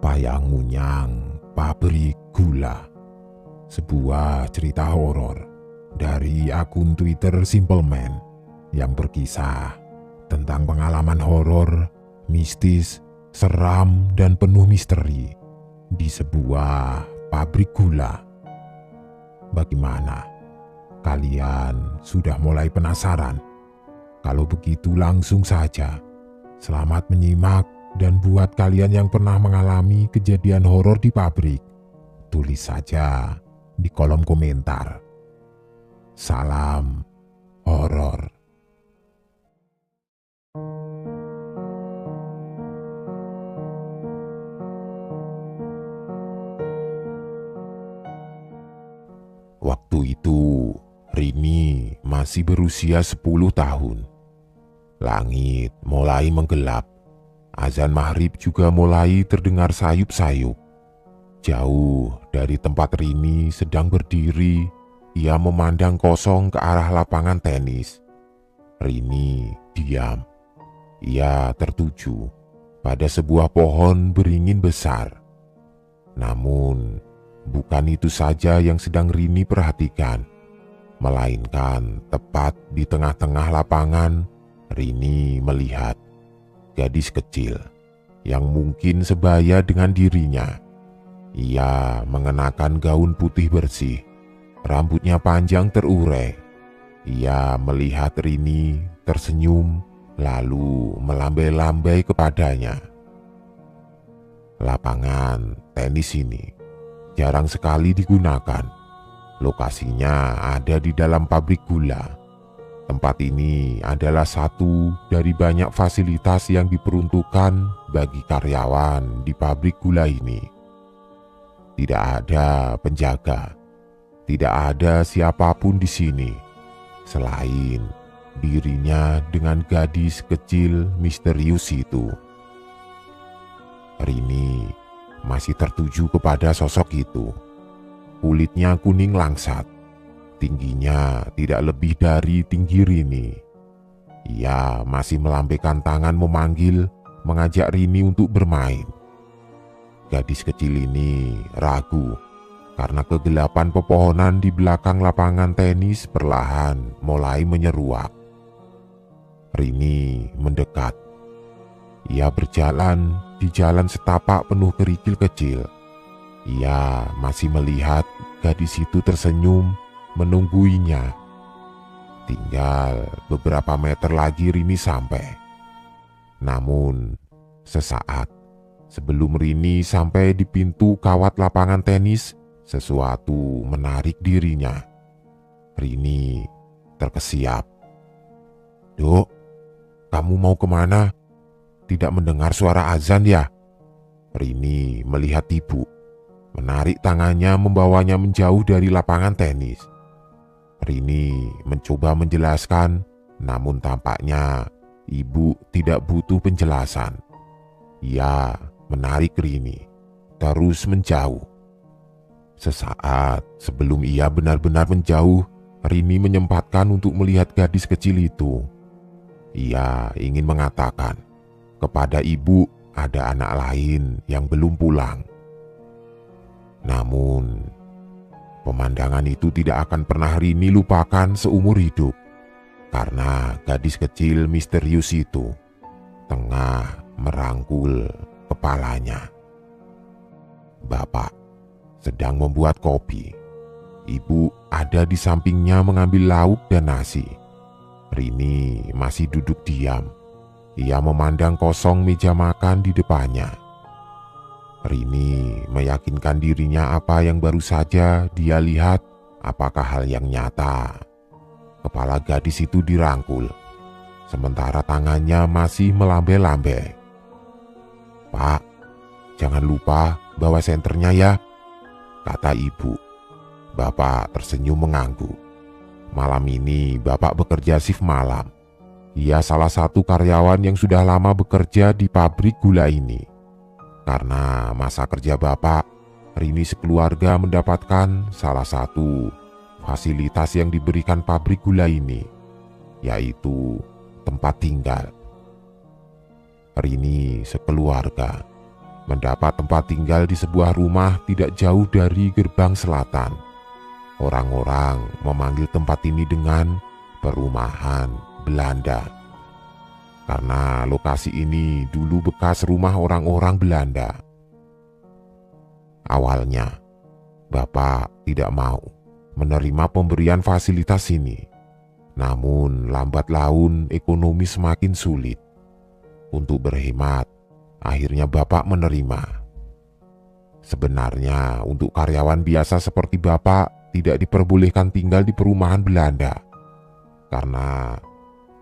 Wayang Munyang Pabrik Gula, sebuah cerita horor dari akun Twitter Simple Man yang berkisah tentang pengalaman horor, mistis, seram, dan penuh misteri di sebuah pabrik gula. Bagaimana? Kalian sudah mulai penasaran? Kalau begitu langsung saja, selamat menyimak. Dan buat kalian yang pernah mengalami kejadian horor di pabrik, tulis saja di kolom komentar. Salam horor. Waktu itu, Rini masih berusia 10 tahun. Langit mulai menggelap. Azan maghrib juga mulai terdengar sayup-sayup. Jauh dari tempat Rini sedang berdiri, ia memandang kosong ke arah lapangan tenis. Rini diam. Ia tertuju pada sebuah pohon beringin besar. Namun, bukan itu saja yang sedang Rini perhatikan. Melainkan tepat di tengah-tengah lapangan, Rini melihat gadis kecil yang mungkin sebaya dengan dirinya. Ia mengenakan gaun putih bersih, rambutnya panjang terurai. Ia melihat Rini tersenyum lalu melambai-lambai kepadanya. Lapangan tenis ini jarang sekali digunakan. Lokasinya ada di dalam pabrik gula. Tempat ini adalah satu dari banyak fasilitas yang diperuntukkan bagi karyawan di pabrik gula ini. Tidak ada penjaga, tidak ada siapapun di sini selain dirinya dengan gadis kecil misterius itu. Rini masih tertuju kepada sosok itu. Kulitnya kuning langsat. Tingginya tidak lebih dari tinggi Rini. Ia masih melambaikan tangan memanggil, mengajak Rini untuk bermain. Gadis kecil ini ragu karena kegelapan pepohonan di belakang lapangan tenis perlahan mulai menyeruak. Rini mendekat. Ia berjalan di jalan setapak penuh kerikil kecil. Ia masih melihat gadis itu tersenyum menungguinya. Tinggal beberapa meter lagi Rini sampai. Namun, sesaat sebelum Rini sampai di pintu kawat lapangan tenis, sesuatu menarik dirinya. Rini terkesiap. "Dok, kamu mau kemana? Tidak mendengar suara azan ya?" Rini melihat ibu, menarik tangannya membawanya menjauh dari lapangan tenis. Rini mencoba menjelaskan, namun tampaknya ibu tidak butuh penjelasan. Ia menarik Rini, terus menjauh. Sesaat sebelum ia benar-benar menjauh, Rini menyempatkan untuk melihat gadis kecil itu. Ia ingin mengatakan kepada ibu ada anak lain yang belum pulang. Namun, pemandangan itu tidak akan pernah Rini lupakan seumur hidup, karena gadis kecil misterius itu tengah merangkul kepalanya. Bapak sedang membuat kopi. Ibu ada di sampingnya mengambil lauk dan nasi. Rini masih duduk diam. Ia memandang kosong meja makan di depannya. Rini meyakinkan dirinya apa yang baru saja dia lihat apakah hal yang nyata. Kepala gadis itu dirangkul, sementara tangannya masih melambai-lambai. "Pak, jangan lupa bawa senternya ya," kata ibu. Bapak tersenyum mengangguk. Malam ini bapak bekerja shift malam. Ia salah satu karyawan yang sudah lama bekerja di pabrik gula ini. Karena masa kerja bapak, Rini sekeluarga mendapatkan salah satu fasilitas yang diberikan pabrik gula ini, yaitu tempat tinggal. Rini sekeluarga mendapat tempat tinggal di sebuah rumah tidak jauh dari gerbang selatan. Orang-orang memanggil tempat ini dengan perumahan Belanda, karena lokasi ini dulu bekas rumah orang-orang Belanda. Awalnya, Bapak tidak mau menerima pemberian fasilitas ini. Namun lambat laun ekonomi semakin sulit. Untuk berhemat, akhirnya Bapak menerima. Sebenarnya untuk karyawan biasa seperti Bapak tidak diperbolehkan tinggal di perumahan Belanda, karena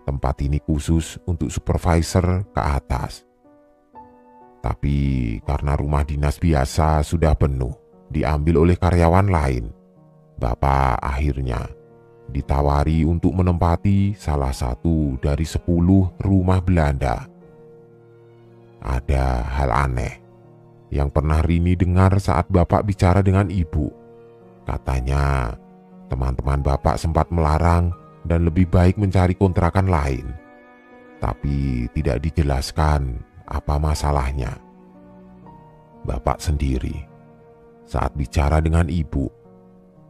tempat ini khusus untuk supervisor ke atas. Tapi karena rumah dinas biasa sudah penuh diambil oleh karyawan lain, Bapak akhirnya ditawari untuk menempati salah satu dari 10 rumah Belanda. Ada hal aneh yang pernah Rini dengar saat Bapak bicara dengan Ibu. Katanya teman-teman Bapak sempat melarang dan lebih baik mencari kontrakan lain, tapi tidak dijelaskan apa masalahnya. Bapak sendiri saat bicara dengan Ibu,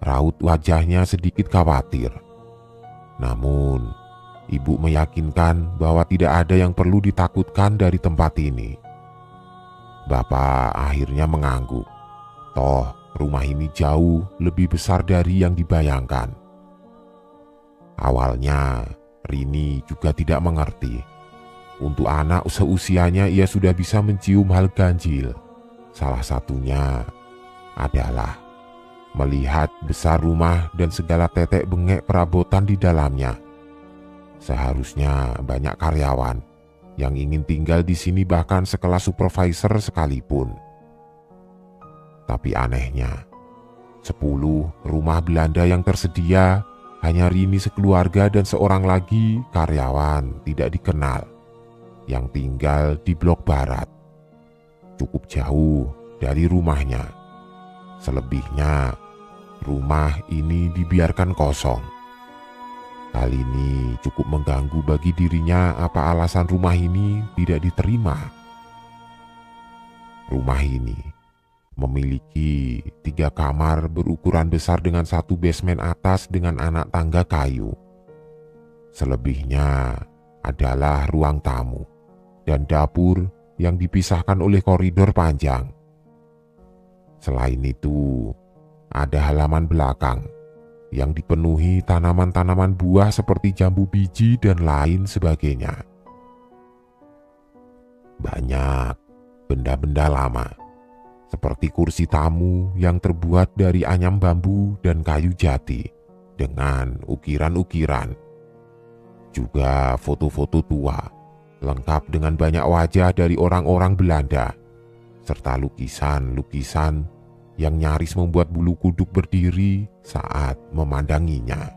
raut wajahnya sedikit khawatir. Namun Ibu meyakinkan bahwa tidak ada yang perlu ditakutkan dari tempat ini. Bapak akhirnya mengangguk. Toh rumah ini jauh lebih besar dari yang dibayangkan. Awalnya Rini juga tidak mengerti. Untuk anak seusianya ia sudah bisa mencium hal ganjil. Salah satunya adalah melihat besar rumah dan segala tetek bengek perabotan di dalamnya. Seharusnya banyak karyawan yang ingin tinggal di sini, bahkan sekelas supervisor sekalipun. Tapi anehnya, 10 rumah Belanda yang tersedia hanya Rini sekeluarga dan seorang lagi karyawan tidak dikenal yang tinggal di blok barat, cukup jauh dari rumahnya. Selebihnya, rumah ini dibiarkan kosong. Hal ini cukup mengganggu bagi dirinya. Apa alasan rumah ini tidak diterima? Rumah ini memiliki 3 kamar berukuran besar dengan 1 basement atas dengan anak tangga kayu. Selebihnya adalah ruang tamu dan dapur yang dipisahkan oleh koridor panjang. Selain itu, ada halaman belakang yang dipenuhi tanaman-tanaman buah seperti jambu biji dan lain sebagainya. Banyak benda-benda lama, seperti kursi tamu yang terbuat dari anyam bambu dan kayu jati dengan ukiran-ukiran. Juga foto-foto tua, lengkap dengan banyak wajah dari orang-orang Belanda, serta lukisan-lukisan yang nyaris membuat bulu kuduk berdiri saat memandanginya.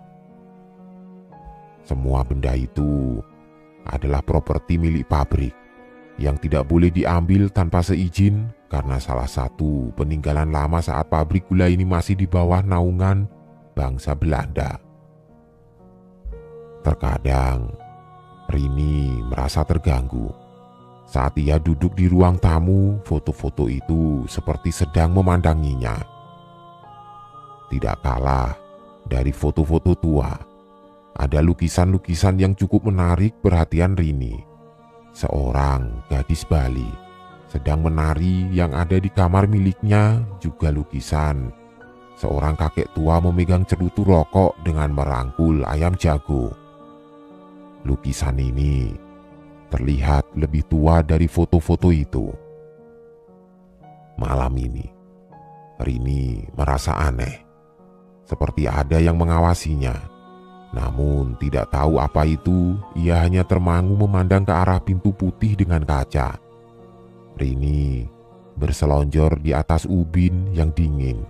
Semua benda itu adalah properti milik pabrik yang tidak boleh diambil tanpa seizin, karena salah satu peninggalan lama saat pabrik gula ini masih di bawah naungan bangsa Belanda. Terkadang Rini merasa terganggu saat ia duduk di ruang tamu. Foto-foto itu seperti sedang memandanginya. Tidak kalah dari foto-foto tua, ada lukisan-lukisan yang cukup menarik perhatian Rini. Seorang gadis Bali sedang menari yang ada di kamar miliknya. Juga lukisan seorang kakek tua memegang cerutu rokok dengan merangkul ayam jago. Lukisan ini terlihat lebih tua dari foto-foto itu. Malam ini, Rini merasa aneh, seperti ada yang mengawasinya. Namun tidak tahu apa itu, ia hanya termangu memandang ke arah pintu putih dengan kaca. Rini berselonjor di atas ubin yang dingin.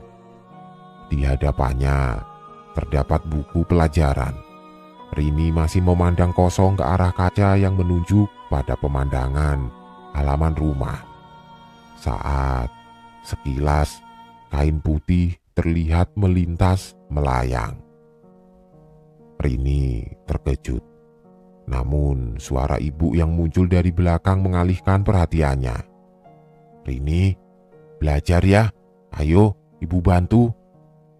Di hadapannya terdapat buku pelajaran. Rini masih memandang kosong ke arah kaca yang menunjuk pada pemandangan halaman rumah. Saat sekilas kain putih terlihat melintas melayang. Rini terkejut. Namun suara ibu yang muncul dari belakang mengalihkan perhatiannya. "Rini, belajar ya. Ayo, ibu bantu."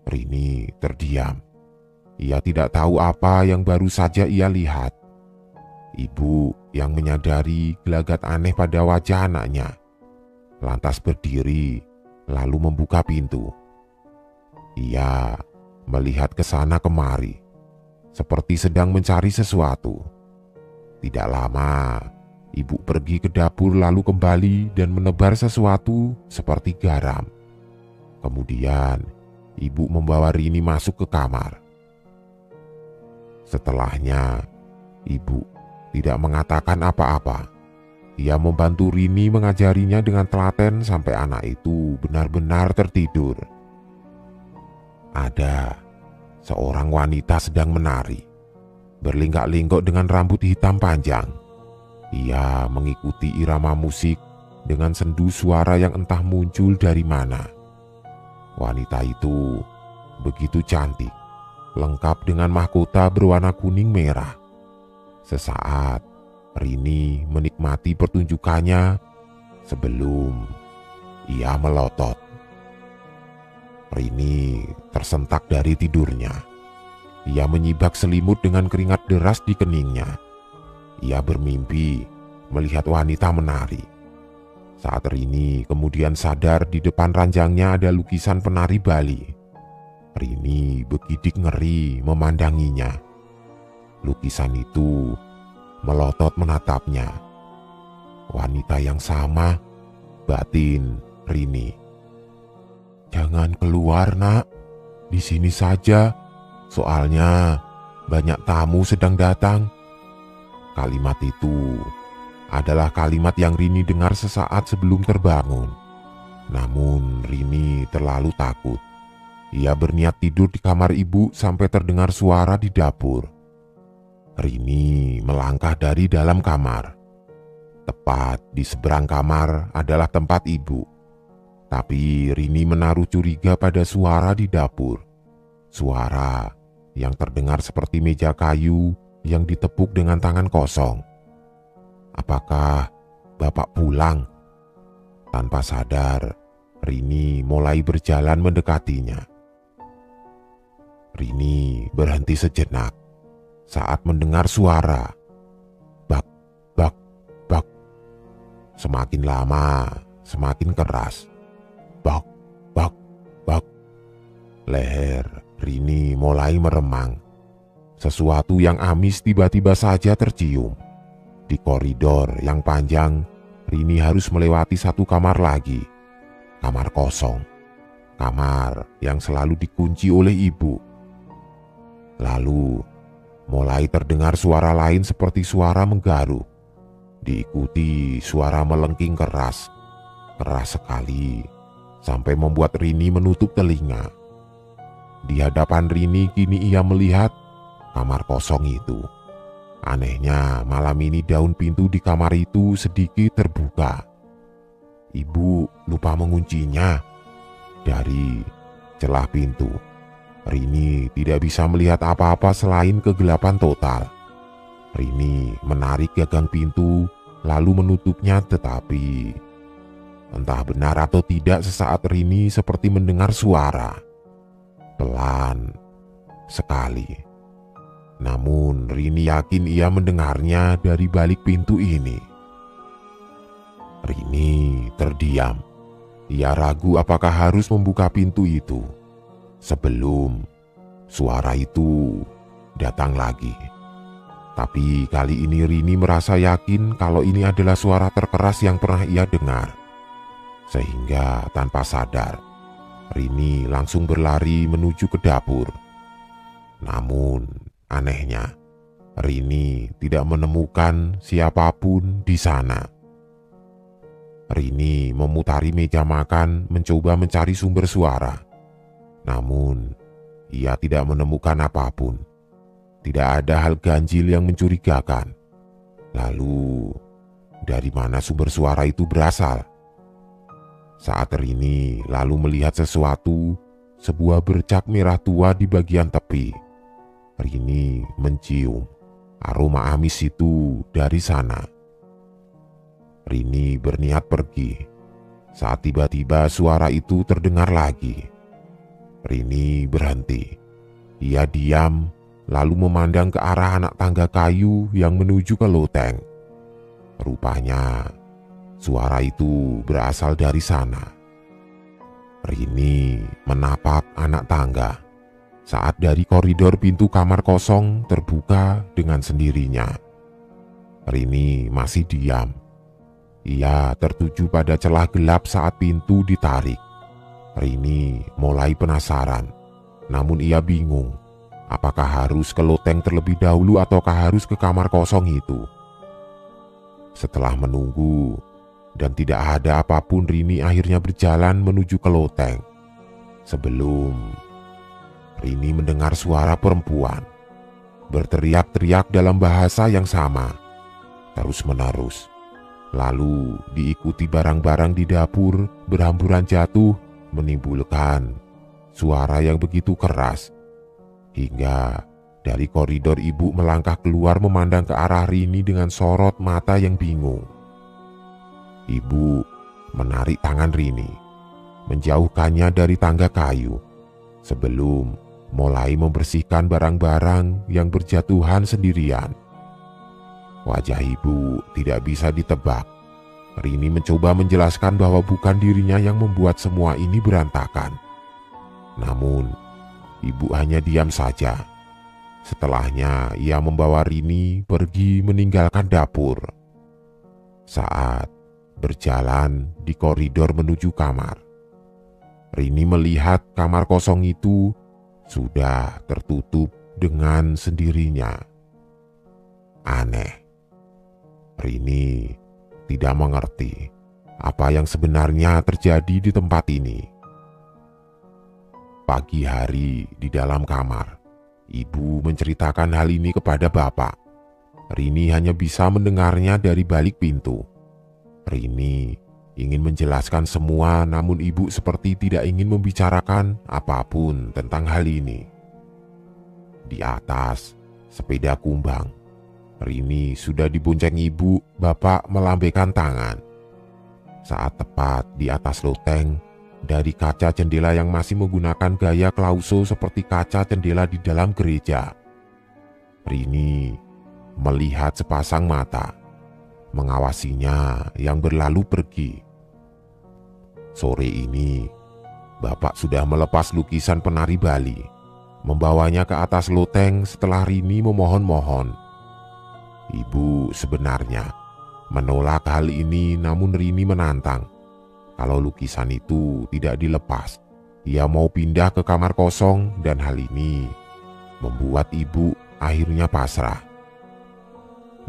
Rini terdiam. Ia tidak tahu apa yang baru saja ia lihat. Ibu yang menyadari gelagat aneh pada wajah anaknya, lantas berdiri lalu membuka pintu. Ia melihat ke sana kemari, seperti sedang mencari sesuatu. Tidak lama, ibu pergi ke dapur lalu kembali dan menebar sesuatu seperti garam. Kemudian, ibu membawa Rini masuk ke kamar. Setelahnya, ibu tidak mengatakan apa-apa. Ia membantu Rini mengajarinya dengan telaten sampai anak itu benar-benar tertidur. Ada seorang wanita sedang menari, berlinggak-linggok dengan rambut hitam panjang. Ia mengikuti irama musik dengan sendu suara yang entah muncul dari mana. Wanita itu begitu cantik, lengkap dengan mahkota berwarna kuning merah. Sesaat, Rini menikmati pertunjukannya sebelum ia melotot. Rini tersentak dari tidurnya. Ia menyibak selimut dengan keringat deras di keningnya. Ia bermimpi melihat wanita menari. Saat Rini kemudian sadar, di depan ranjangnya ada lukisan penari Bali. Rini begidik ngeri memandanginya. Lukisan itu melotot menatapnya. Wanita yang sama, batin Rini. "Jangan keluar, Nak. Di sini saja. Soalnya banyak tamu sedang datang." Kalimat itu adalah kalimat yang Rini dengar sesaat sebelum terbangun. Namun Rini terlalu takut. Ia berniat tidur di kamar ibu sampai terdengar suara di dapur. Rini melangkah dari dalam kamar. Tepat di seberang kamar adalah tempat ibu. Tapi Rini menaruh curiga pada suara di dapur. Suara yang terdengar seperti meja kayu yang ditepuk dengan tangan kosong. Apakah Bapak pulang? Tanpa sadar, Rini mulai berjalan mendekatinya. Rini berhenti sejenak saat mendengar suara bak, bak, bak. Semakin lama, semakin keras. Bak, bak, bak. Leher Rini mulai meremang. Sesuatu yang amis tiba-tiba saja tercium. Di koridor yang panjang, Rini harus melewati satu kamar lagi. Kamar kosong. Kamar yang selalu dikunci oleh ibu. Lalu mulai terdengar suara lain seperti suara menggaruk. Diikuti suara melengking keras. Keras sekali, sampai membuat Rini menutup telinga. Di hadapan Rini kini ia melihat kamar kosong itu. Anehnya, malam ini daun pintu di kamar itu sedikit terbuka. Ibu lupa menguncinya. Dari celah pintu, Rini tidak bisa melihat apa-apa selain kegelapan total. Rini menarik gagang pintu lalu menutupnya, tetapi entah benar atau tidak, sesaat Rini seperti mendengar suara. Pelan sekali. Namun Rini yakin ia mendengarnya dari balik pintu ini. Rini terdiam. Ia ragu apakah harus membuka pintu itu sebelum suara itu datang lagi. Tapi kali ini Rini merasa yakin kalau ini adalah suara terkeras yang pernah ia dengar. Sehingga tanpa sadar, Rini langsung berlari menuju ke dapur. Namun anehnya, Rini tidak menemukan siapapun di sana. Rini memutari meja makan mencoba mencari sumber suara. Namun ia tidak menemukan apapun. Tidak ada hal ganjil yang mencurigakan. Lalu dari mana sumber suara itu berasal? Saat Rini lalu melihat sesuatu, sebuah bercak merah tua di bagian tepi. Rini mencium aroma amis itu dari sana. Rini berniat pergi. saat tiba-tiba suara itu terdengar lagi. Rini berhenti. Ia diam, lalu memandang ke arah anak tangga kayu yang menuju ke loteng. Rupanya, suara itu berasal dari sana. Rini menapak anak tangga saat dari koridor pintu kamar kosong terbuka dengan sendirinya. Rini masih diam. Ia tertuju pada celah gelap saat pintu ditarik. Rini mulai penasaran, namun ia bingung. Apakah harus ke loteng terlebih dahulu ataukah harus ke kamar kosong itu? Setelah menunggu dan tidak ada apapun, Rini akhirnya berjalan menuju ke loteng. Sebelum Rini mendengar suara perempuan berteriak-teriak dalam bahasa yang sama, terus-menerus. Lalu diikuti barang-barang di dapur berhamburan jatuh, menimbulkan suara yang begitu keras. Hingga dari koridor ibu melangkah keluar memandang ke arah Rini dengan sorot mata yang bingung. Ibu menarik tangan Rini, menjauhkannya dari tangga kayu, sebelum mulai membersihkan barang-barang yang berjatuhan sendirian. Wajah ibu tidak bisa ditebak. Rini mencoba menjelaskan bahwa bukan dirinya yang membuat semua ini berantakan. Namun, ibu hanya diam saja. Setelahnya, ia membawa Rini pergi meninggalkan dapur. Saat berjalan di koridor menuju kamar, Rini melihat kamar kosong itu sudah tertutup dengan sendirinya. Aneh. Rini tidak mengerti apa yang sebenarnya terjadi di tempat ini. Pagi hari di dalam kamar, ibu menceritakan hal ini kepada bapak. Rini hanya bisa mendengarnya dari balik pintu. Rini ingin menjelaskan semua, namun ibu seperti tidak ingin membicarakan apapun tentang hal ini. Di atas sepeda kumbang, Rini sudah dibonceng ibu. Bapak melambaikan tangan. Saat tepat di atas loteng, dari kaca jendela yang masih menggunakan gaya klauso seperti kaca jendela di dalam gereja, Rini melihat sepasang mata mengawasinya yang berlalu pergi. Sore ini, bapak sudah melepas lukisan penari Bali, membawanya ke atas loteng setelah Rini memohon-mohon. Ibu sebenarnya menolak hal ini, namun Rini menantang. Kalau lukisan itu tidak dilepas, ia mau pindah ke kamar kosong, dan hal ini membuat ibu akhirnya pasrah.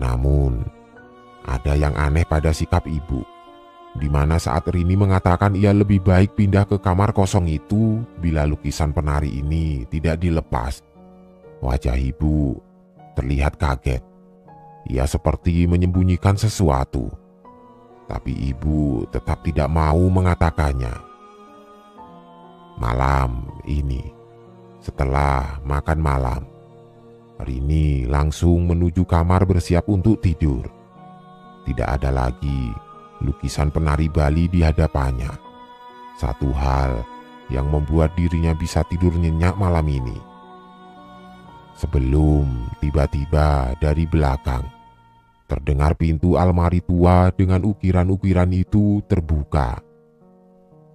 Namun, ada yang aneh pada sikap ibu, di mana saat Rini mengatakan ia lebih baik pindah ke kamar kosong itu bila lukisan penari ini tidak dilepas, wajah ibu terlihat kaget. Ia seperti menyembunyikan sesuatu, tapi ibu tetap tidak mau mengatakannya. Malam ini, setelah makan malam, Rini langsung menuju kamar bersiap untuk tidur. Tidak ada lagi lukisan penari Bali di hadapannya. Satu hal yang membuat dirinya bisa tidur nyenyak malam ini. Sebelum tiba-tiba dari belakang, terdengar pintu almari tua dengan ukiran-ukiran itu terbuka.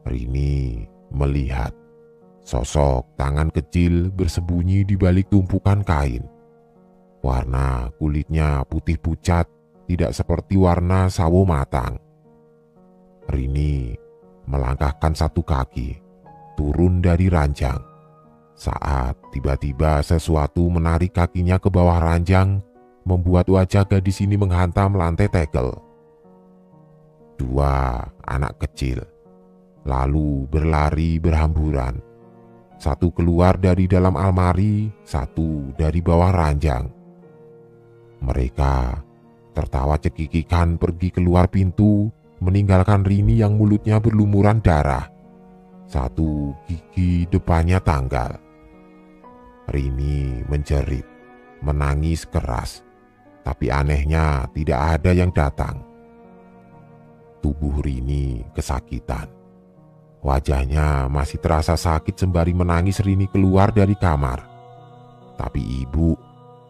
Rini melihat sosok tangan kecil bersembunyi di balik tumpukan kain. Warna kulitnya putih pucat, tidak seperti warna sawo matang. Rini melangkahkan satu kaki, turun dari ranjang. Saat tiba-tiba sesuatu menarik kakinya ke bawah ranjang, membuat wajah gadis ini menghantam lantai tegel. Dua anak kecil lalu berlari berhamburan. Satu keluar dari dalam almari, satu dari bawah ranjang. Mereka tertawa cekikikan pergi keluar pintu, meninggalkan Rini yang mulutnya berlumuran darah. Satu gigi depannya tanggal. Rini menjerit, menangis keras, tapi anehnya tidak ada yang datang. Tubuh Rini kesakitan. Wajahnya masih terasa sakit sembari menangis. Rini keluar dari kamar. Tapi ibu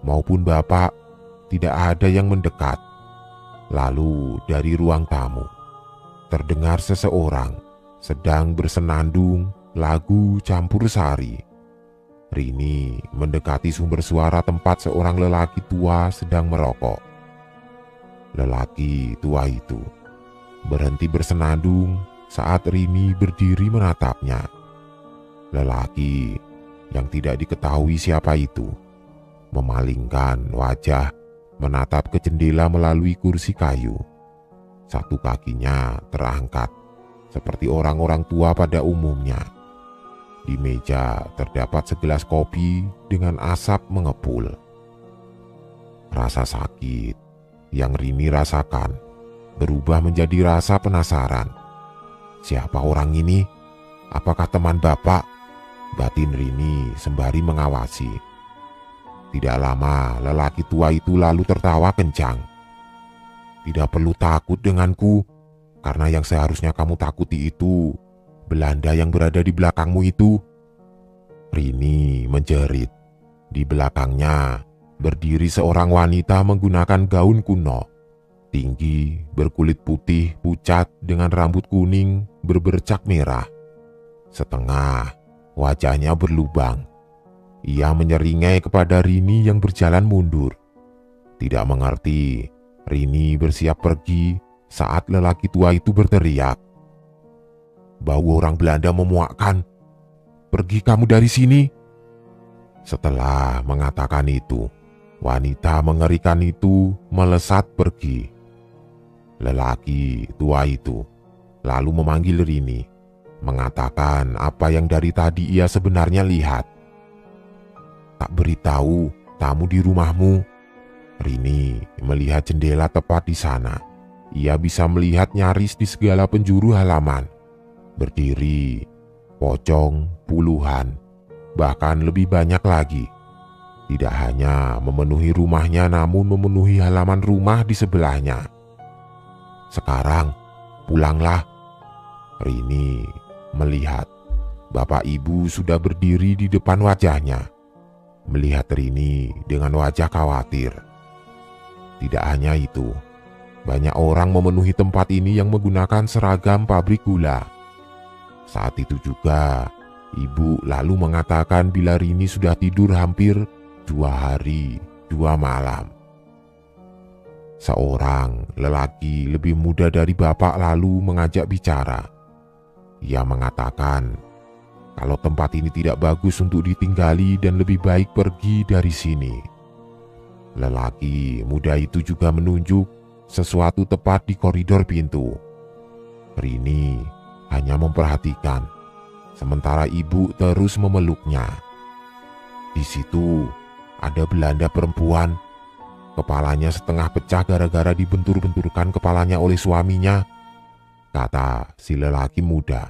maupun bapak tidak ada yang mendekat. Lalu dari ruang tamu terdengar seseorang sedang bersenandung lagu campur sari. Rini mendekati sumber suara tempat seorang lelaki tua sedang merokok. Lelaki tua itu berhenti bersenandung saat Rini berdiri menatapnya. Lelaki yang tidak diketahui siapa itu memalingkan wajah menatap ke jendela melalui kursi kayu. Satu kakinya terangkat seperti orang-orang tua pada umumnya. Di meja terdapat segelas kopi dengan asap mengepul. Rasa sakit yang Rini rasakan berubah menjadi rasa penasaran. Siapa orang ini? Apakah teman bapak? Batin Rini sembari mengawasi. Tidak lama lelaki tua itu lalu tertawa kencang. Tidak perlu takut denganku, karena yang seharusnya kamu takuti itu Belanda yang berada di belakangmu itu. Rini menjerit. Di belakangnya berdiri seorang wanita menggunakan gaun kuno. Tinggi, berkulit putih pucat dengan rambut kuning berbercak merah. Setengah wajahnya berlubang. Ia menyeringai kepada Rini yang berjalan mundur. Tidak mengerti, Rini bersiap pergi saat lelaki tua itu berteriak. Bau orang Belanda memuakkan. Pergi kamu dari sini. Setelah mengatakan itu, wanita mengerikan itu melesat pergi. Lelaki tua itu lalu memanggil Rini, mengatakan apa yang dari tadi ia sebenarnya lihat. Tak beritahu tamu di rumahmu. Rini melihat jendela tepat di sana. Ia bisa melihat nyaris di segala penjuru halaman. Berdiri, pocong, puluhan, bahkan lebih banyak lagi. Tidak hanya memenuhi rumahnya namun memenuhi halaman rumah di sebelahnya. Sekarang pulanglah. Rini melihat bapak ibu sudah berdiri di depan wajahnya. Melihat Rini dengan wajah khawatir. Tidak hanya itu, banyak orang memenuhi tempat ini yang menggunakan seragam pabrik gula. Saat itu juga, ibu lalu mengatakan bila Rini sudah tidur hampir 2 hari 2 malam. Seorang lelaki lebih muda dari bapak lalu mengajak bicara. Ia mengatakan kalau tempat ini tidak bagus untuk ditinggali dan lebih baik pergi dari sini. Lelaki muda itu juga menunjuk sesuatu tepat di koridor pintu. Rini hanya memperhatikan, sementara ibu terus memeluknya. Di situ ada Belanda perempuan, kepalanya setengah pecah gara-gara dibentur-benturkan kepalanya oleh suaminya, kata si lelaki muda.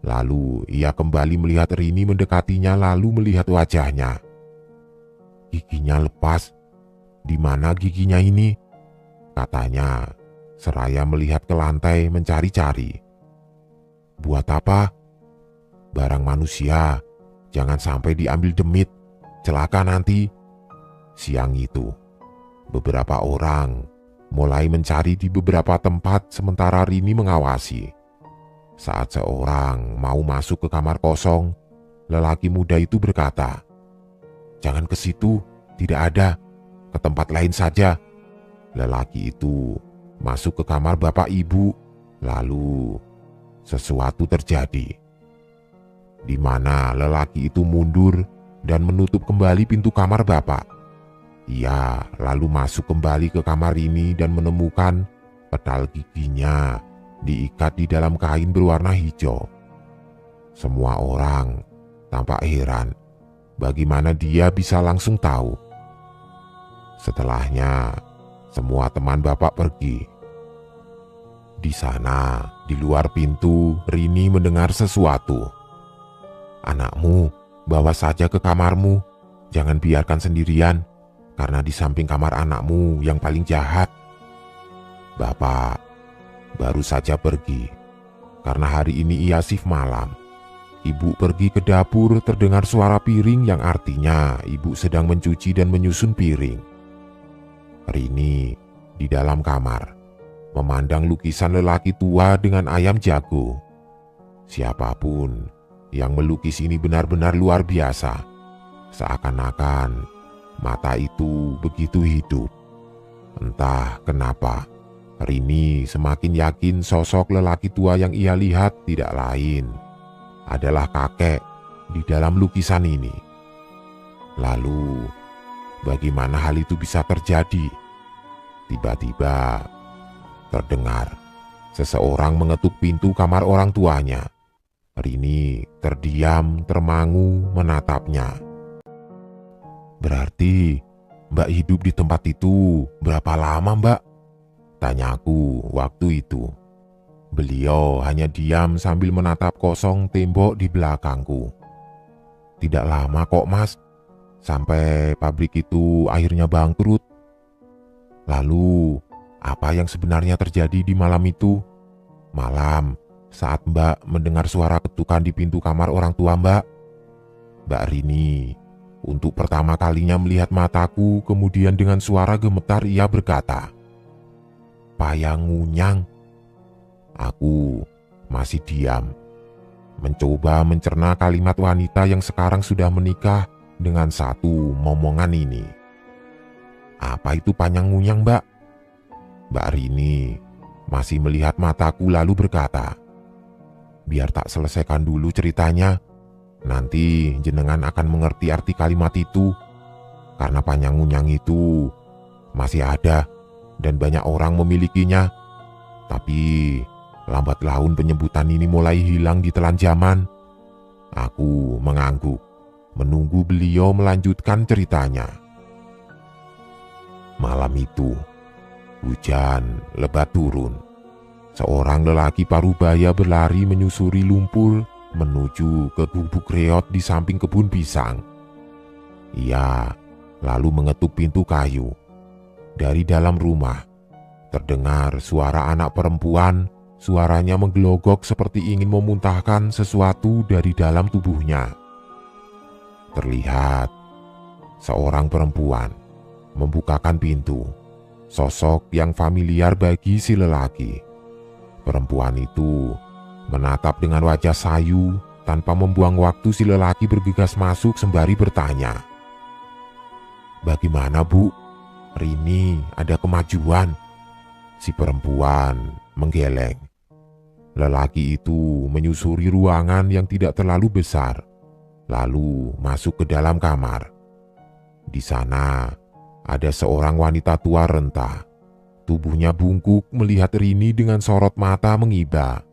Lalu ia kembali melihat Rini mendekatinya lalu melihat wajahnya. Giginya lepas. Di mana giginya ini? Katanya seraya melihat ke lantai mencari-cari. Buat apa? Barang manusia, jangan sampai diambil demit, celaka nanti. Siang itu, beberapa orang mulai mencari di beberapa tempat sementara Rini mengawasi. Saat seorang mau masuk ke kamar kosong, lelaki muda itu berkata, "Jangan ke situ, tidak ada. Ke tempat lain saja." Lelaki itu masuk ke kamar bapak ibu, lalu sesuatu terjadi. Di mana lelaki itu mundur dan menutup kembali pintu kamar bapak. Ia lalu masuk kembali ke kamar ini dan menemukan pedal giginya diikat di dalam kain berwarna hijau. Semua orang tampak heran bagaimana dia bisa langsung tahu. Setelahnya, semua teman bapak pergi. Di sana, di luar pintu, Rini mendengar sesuatu. "Anakmu, bawa saja ke kamarmu. Jangan biarkan sendirian, karena di samping kamar anakmu yang paling jahat." Bapak Baru saja pergi, karena hari ini ia shift malam. Ibu pergi ke dapur, terdengar suara piring yang artinya ibu sedang mencuci dan menyusun piring. Rini di dalam kamar, memandang lukisan lelaki tua dengan ayam jago. Siapapun yang melukis ini benar-benar luar biasa. Seakan-akan mata itu begitu hidup. Entah kenapa, Rini semakin yakin sosok lelaki tua yang ia lihat tidak lain adalah kakek di dalam lukisan ini. Lalu, bagaimana hal itu bisa terjadi? Tiba-tiba terdengar seseorang mengetuk pintu kamar orang tuanya. Rini terdiam, termangu menatapnya. "Berarti Mbak hidup di tempat itu berapa lama, Mbak?" tanyaku waktu itu. Beliau hanya diam sambil menatap kosong tembok di belakangku. "Tidak lama kok, Mas. Sampai pabrik itu akhirnya bangkrut." "Lalu, apa yang sebenarnya terjadi di malam itu?" "Malam saat Mbak mendengar suara ketukan di pintu kamar orang tua Mbak." Mbak Rini untuk pertama kalinya melihat mataku, kemudian dengan suara gemetar ia berkata, "Payangunyang." Aku masih diam, mencoba mencerna kalimat wanita yang sekarang sudah menikah dengan satu momongan ini. "Apa itu Payangunyang, Mbak?" Mbak Rini masih melihat mataku lalu berkata, "Biar tak selesaikan dulu ceritanya. Nanti jenengan akan mengerti arti kalimat itu. Karena Payangunyang itu masih ada dan banyak orang memilikinya. Tapi lambat laun penyebutan ini mulai hilang di telan zaman." Aku mengangguk, menunggu beliau melanjutkan ceritanya. Malam itu, hujan lebat turun. Seorang lelaki parubaya berlari menyusuri lumpur menuju ke gubuk reot di samping kebun pisang. Ia lalu mengetuk pintu kayu. Dari dalam rumah terdengar suara anak perempuan. Suaranya menggelogok seperti ingin memuntahkan sesuatu dari dalam tubuhnya. Terlihat seorang perempuan membukakan pintu, sosok yang familiar bagi si lelaki. Perempuan itu menatap dengan wajah sayu. Tanpa membuang waktu, si lelaki bergegas masuk sembari bertanya, "Bagaimana, Bu? Rini ada kemajuan?" Si perempuan menggeleng. Lelaki itu menyusuri ruangan yang tidak terlalu besar, lalu masuk ke dalam kamar. Di sana ada seorang wanita tua renta. Tubuhnya bungkuk melihat Rini dengan sorot mata mengiba.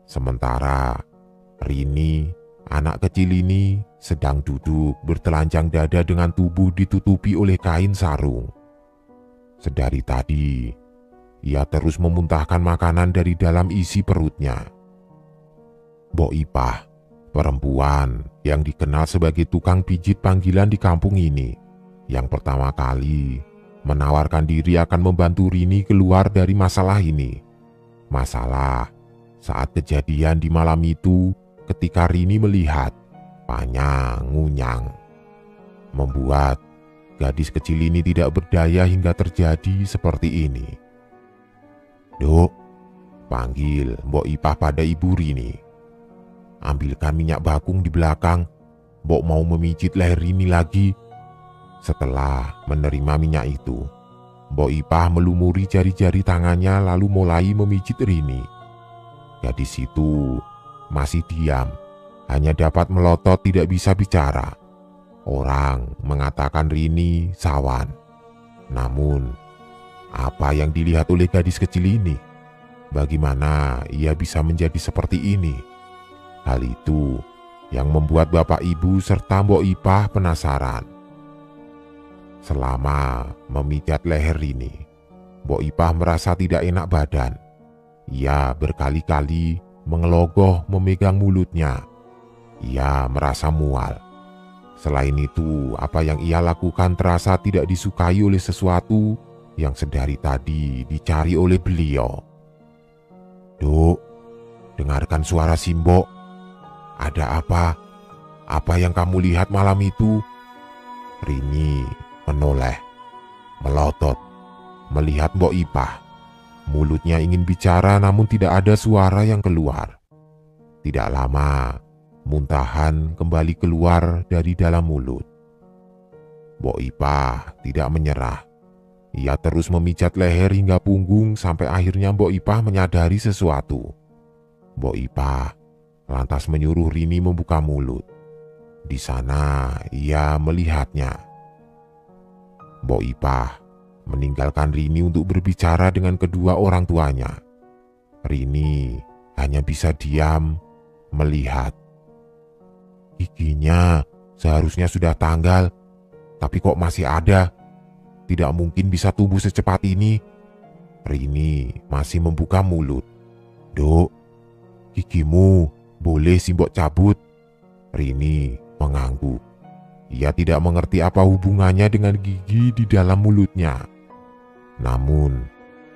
Sementara Rini, anak kecil ini, sedang duduk bertelanjang dada dengan tubuh ditutupi oleh kain sarung. Sedari tadi, ia terus memuntahkan makanan dari dalam isi perutnya. Mbok Ipah, perempuan yang dikenal sebagai tukang pijit panggilan di kampung ini, yang pertama kali menawarkan diri akan membantu Rini keluar dari masalah ini. Masalah saat kejadian di malam itu ketika Rini melihat Payangunyang, membuat gadis kecil ini tidak berdaya hingga terjadi seperti ini. "Dok," panggil Mbok Ipah pada Ibu Rini. "Ambilkan minyak bakung di belakang. Mbok mau memijit leher Rini lagi." Setelah menerima minyak itu, Mbok Ipah melumuri jari-jari tangannya lalu mulai memijit Rini. Gadis itu masih diam, hanya dapat melotot, tidak bisa bicara. Orang mengatakan Rini sawan. Namun, apa yang dilihat oleh gadis kecil ini? Bagaimana ia bisa menjadi seperti ini? Hal itu yang membuat bapak ibu serta Mbok Ipah penasaran. Selama memijat leher Rini, Mbok Ipah merasa tidak enak badan. Ia berkali-kali mengelogoh memegang mulutnya. Ia merasa mual. Selain itu, apa yang ia lakukan terasa tidak disukai oleh sesuatu yang sedari tadi dicari oleh beliau. "Duk, dengarkan suara Simbok. Ada apa? Apa yang kamu lihat malam itu?" Rini menoleh, melotot, melihat Mbok Ipah. Mulutnya ingin bicara namun tidak ada suara yang keluar. Tidak lama, muntahan kembali keluar dari dalam mulut. Mbok Ipah tidak menyerah. Ia terus memijat leher hingga punggung sampai akhirnya Mbok Ipah menyadari sesuatu. Mbok Ipah lantas menyuruh Rini membuka mulut. Di sana ia melihatnya. Mbok Ipah meninggalkan Rini untuk berbicara dengan kedua orang tuanya. Rini hanya bisa diam melihat. Giginya seharusnya sudah tanggal, tapi kok masih ada? Tidak mungkin bisa tumbuh secepat ini. Rini masih membuka mulut. "Duk, gigimu boleh Simbok cabut?" Rini mengangguk. Ia tidak mengerti apa hubungannya dengan gigi di dalam mulutnya. Namun,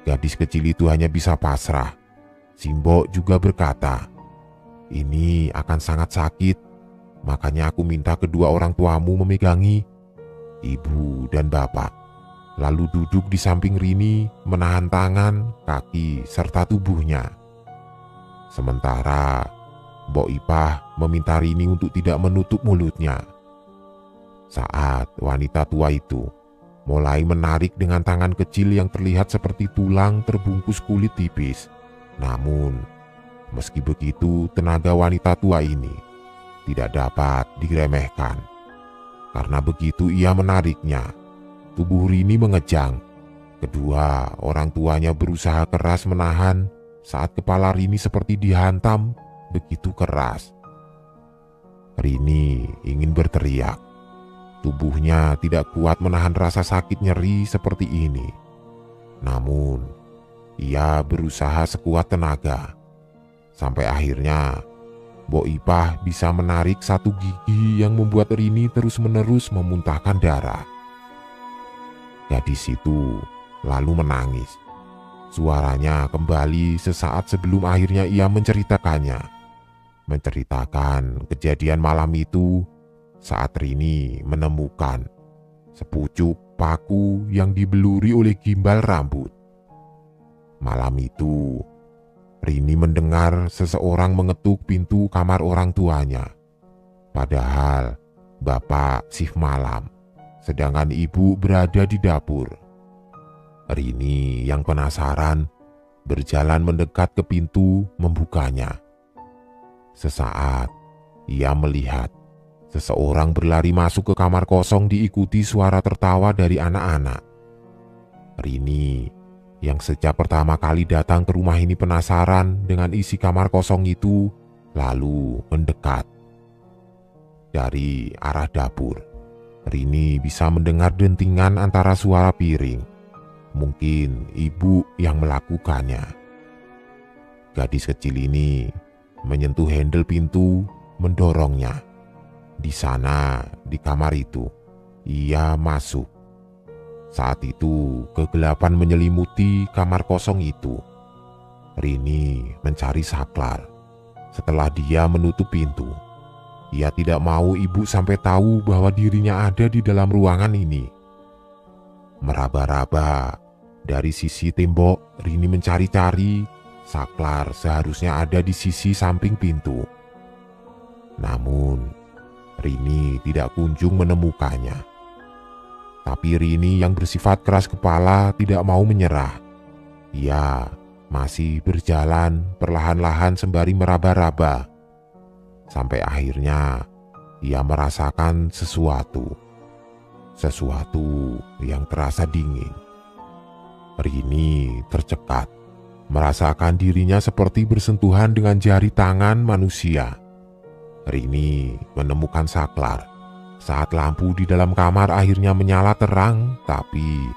gadis kecil itu hanya bisa pasrah. Simbok juga berkata, "Ini akan sangat sakit, makanya aku minta kedua orang tuamu memegangi." Ibu dan bapak lalu duduk di samping Rini menahan tangan, kaki, serta tubuhnya. Sementara Mbok Ipah meminta Rini untuk tidak menutup mulutnya. Saat wanita tua itu mulai menarik dengan tangan kecil yang terlihat seperti tulang terbungkus kulit tipis. Namun, meski begitu tenaga wanita tua ini tidak dapat diremehkan. Karena begitu ia menariknya, tubuh Rini mengejang. Kedua orang tuanya berusaha keras menahan saat kepala Rini seperti dihantam begitu keras. Rini ingin berteriak. Tubuhnya tidak kuat menahan rasa sakit nyeri seperti ini. Namun, ia berusaha sekuat tenaga. Sampai akhirnya, Mbok Ipah bisa menarik satu gigi yang membuat Rini terus-menerus memuntahkan darah. Gadis itu lalu menangis. Suaranya kembali sesaat sebelum akhirnya ia menceritakannya. Menceritakan kejadian malam itu saat Rini menemukan sepucuk paku yang dibeluri oleh gimbal rambut. Malam itu, Rini mendengar seseorang mengetuk pintu kamar orang tuanya. Padahal bapak shift malam, sedangkan ibu berada di dapur. Rini yang penasaran berjalan mendekat ke pintu membukanya. Sesaat ia melihat seseorang berlari masuk ke kamar kosong diikuti suara tertawa dari anak-anak. Rini yang sejak pertama kali datang ke rumah ini penasaran dengan isi kamar kosong itu, lalu mendekat. Dari arah dapur, Rini bisa mendengar dentingan antara suara piring. Mungkin ibu yang melakukannya. Gadis kecil ini menyentuh handle pintu, mendorongnya. Di sana, di kamar itu, ia masuk. Saat itu, kegelapan menyelimuti kamar kosong itu. Rini mencari Saklar. Setelah dia menutup pintu, ia tidak mau ibu sampai tahu bahwa dirinya ada di dalam ruangan ini. Meraba-raba dari sisi tembok, Rini mencari-cari. Saklar seharusnya ada di sisi samping pintu. Namun, Rini tidak kunjung menemukannya. Tapi Rini yang bersifat keras kepala tidak mau menyerah. Ia masih berjalan perlahan-lahan sembari meraba-raba. Sampai akhirnya ia merasakan sesuatu. Sesuatu yang terasa dingin. Rini tercekat, merasakan dirinya seperti bersentuhan dengan jari tangan manusia. Rini menemukan Saklar saat lampu di dalam kamar akhirnya menyala terang, tapi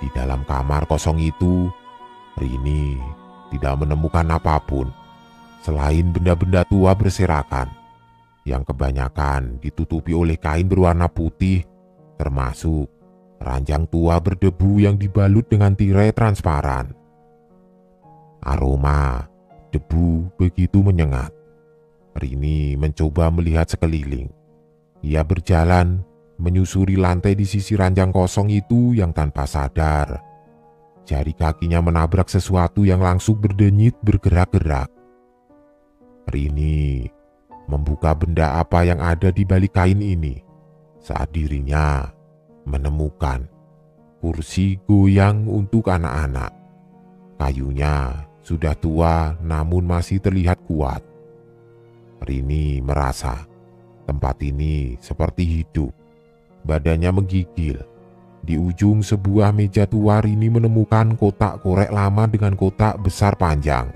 di dalam kamar kosong itu Rini tidak menemukan apapun selain benda-benda tua berserakan yang kebanyakan ditutupi oleh kain berwarna putih, termasuk ranjang tua berdebu yang dibalut dengan tirai transparan. Aroma Debu begitu menyengat. Rini mencoba melihat sekeliling. Ia berjalan menyusuri lantai di sisi ranjang kosong itu yang tanpa sadar jari kakinya menabrak sesuatu yang langsung berdenyit bergerak-gerak. Rini membuka benda apa yang ada di balik kain ini saat dirinya menemukan kursi goyang untuk anak-anak. Kayunya sudah tua namun masih terlihat kuat. Rini merasa tempat ini seperti hidup. Badannya menggigil. Di ujung sebuah meja tua Rini menemukan kotak korek lama dengan kotak besar panjang.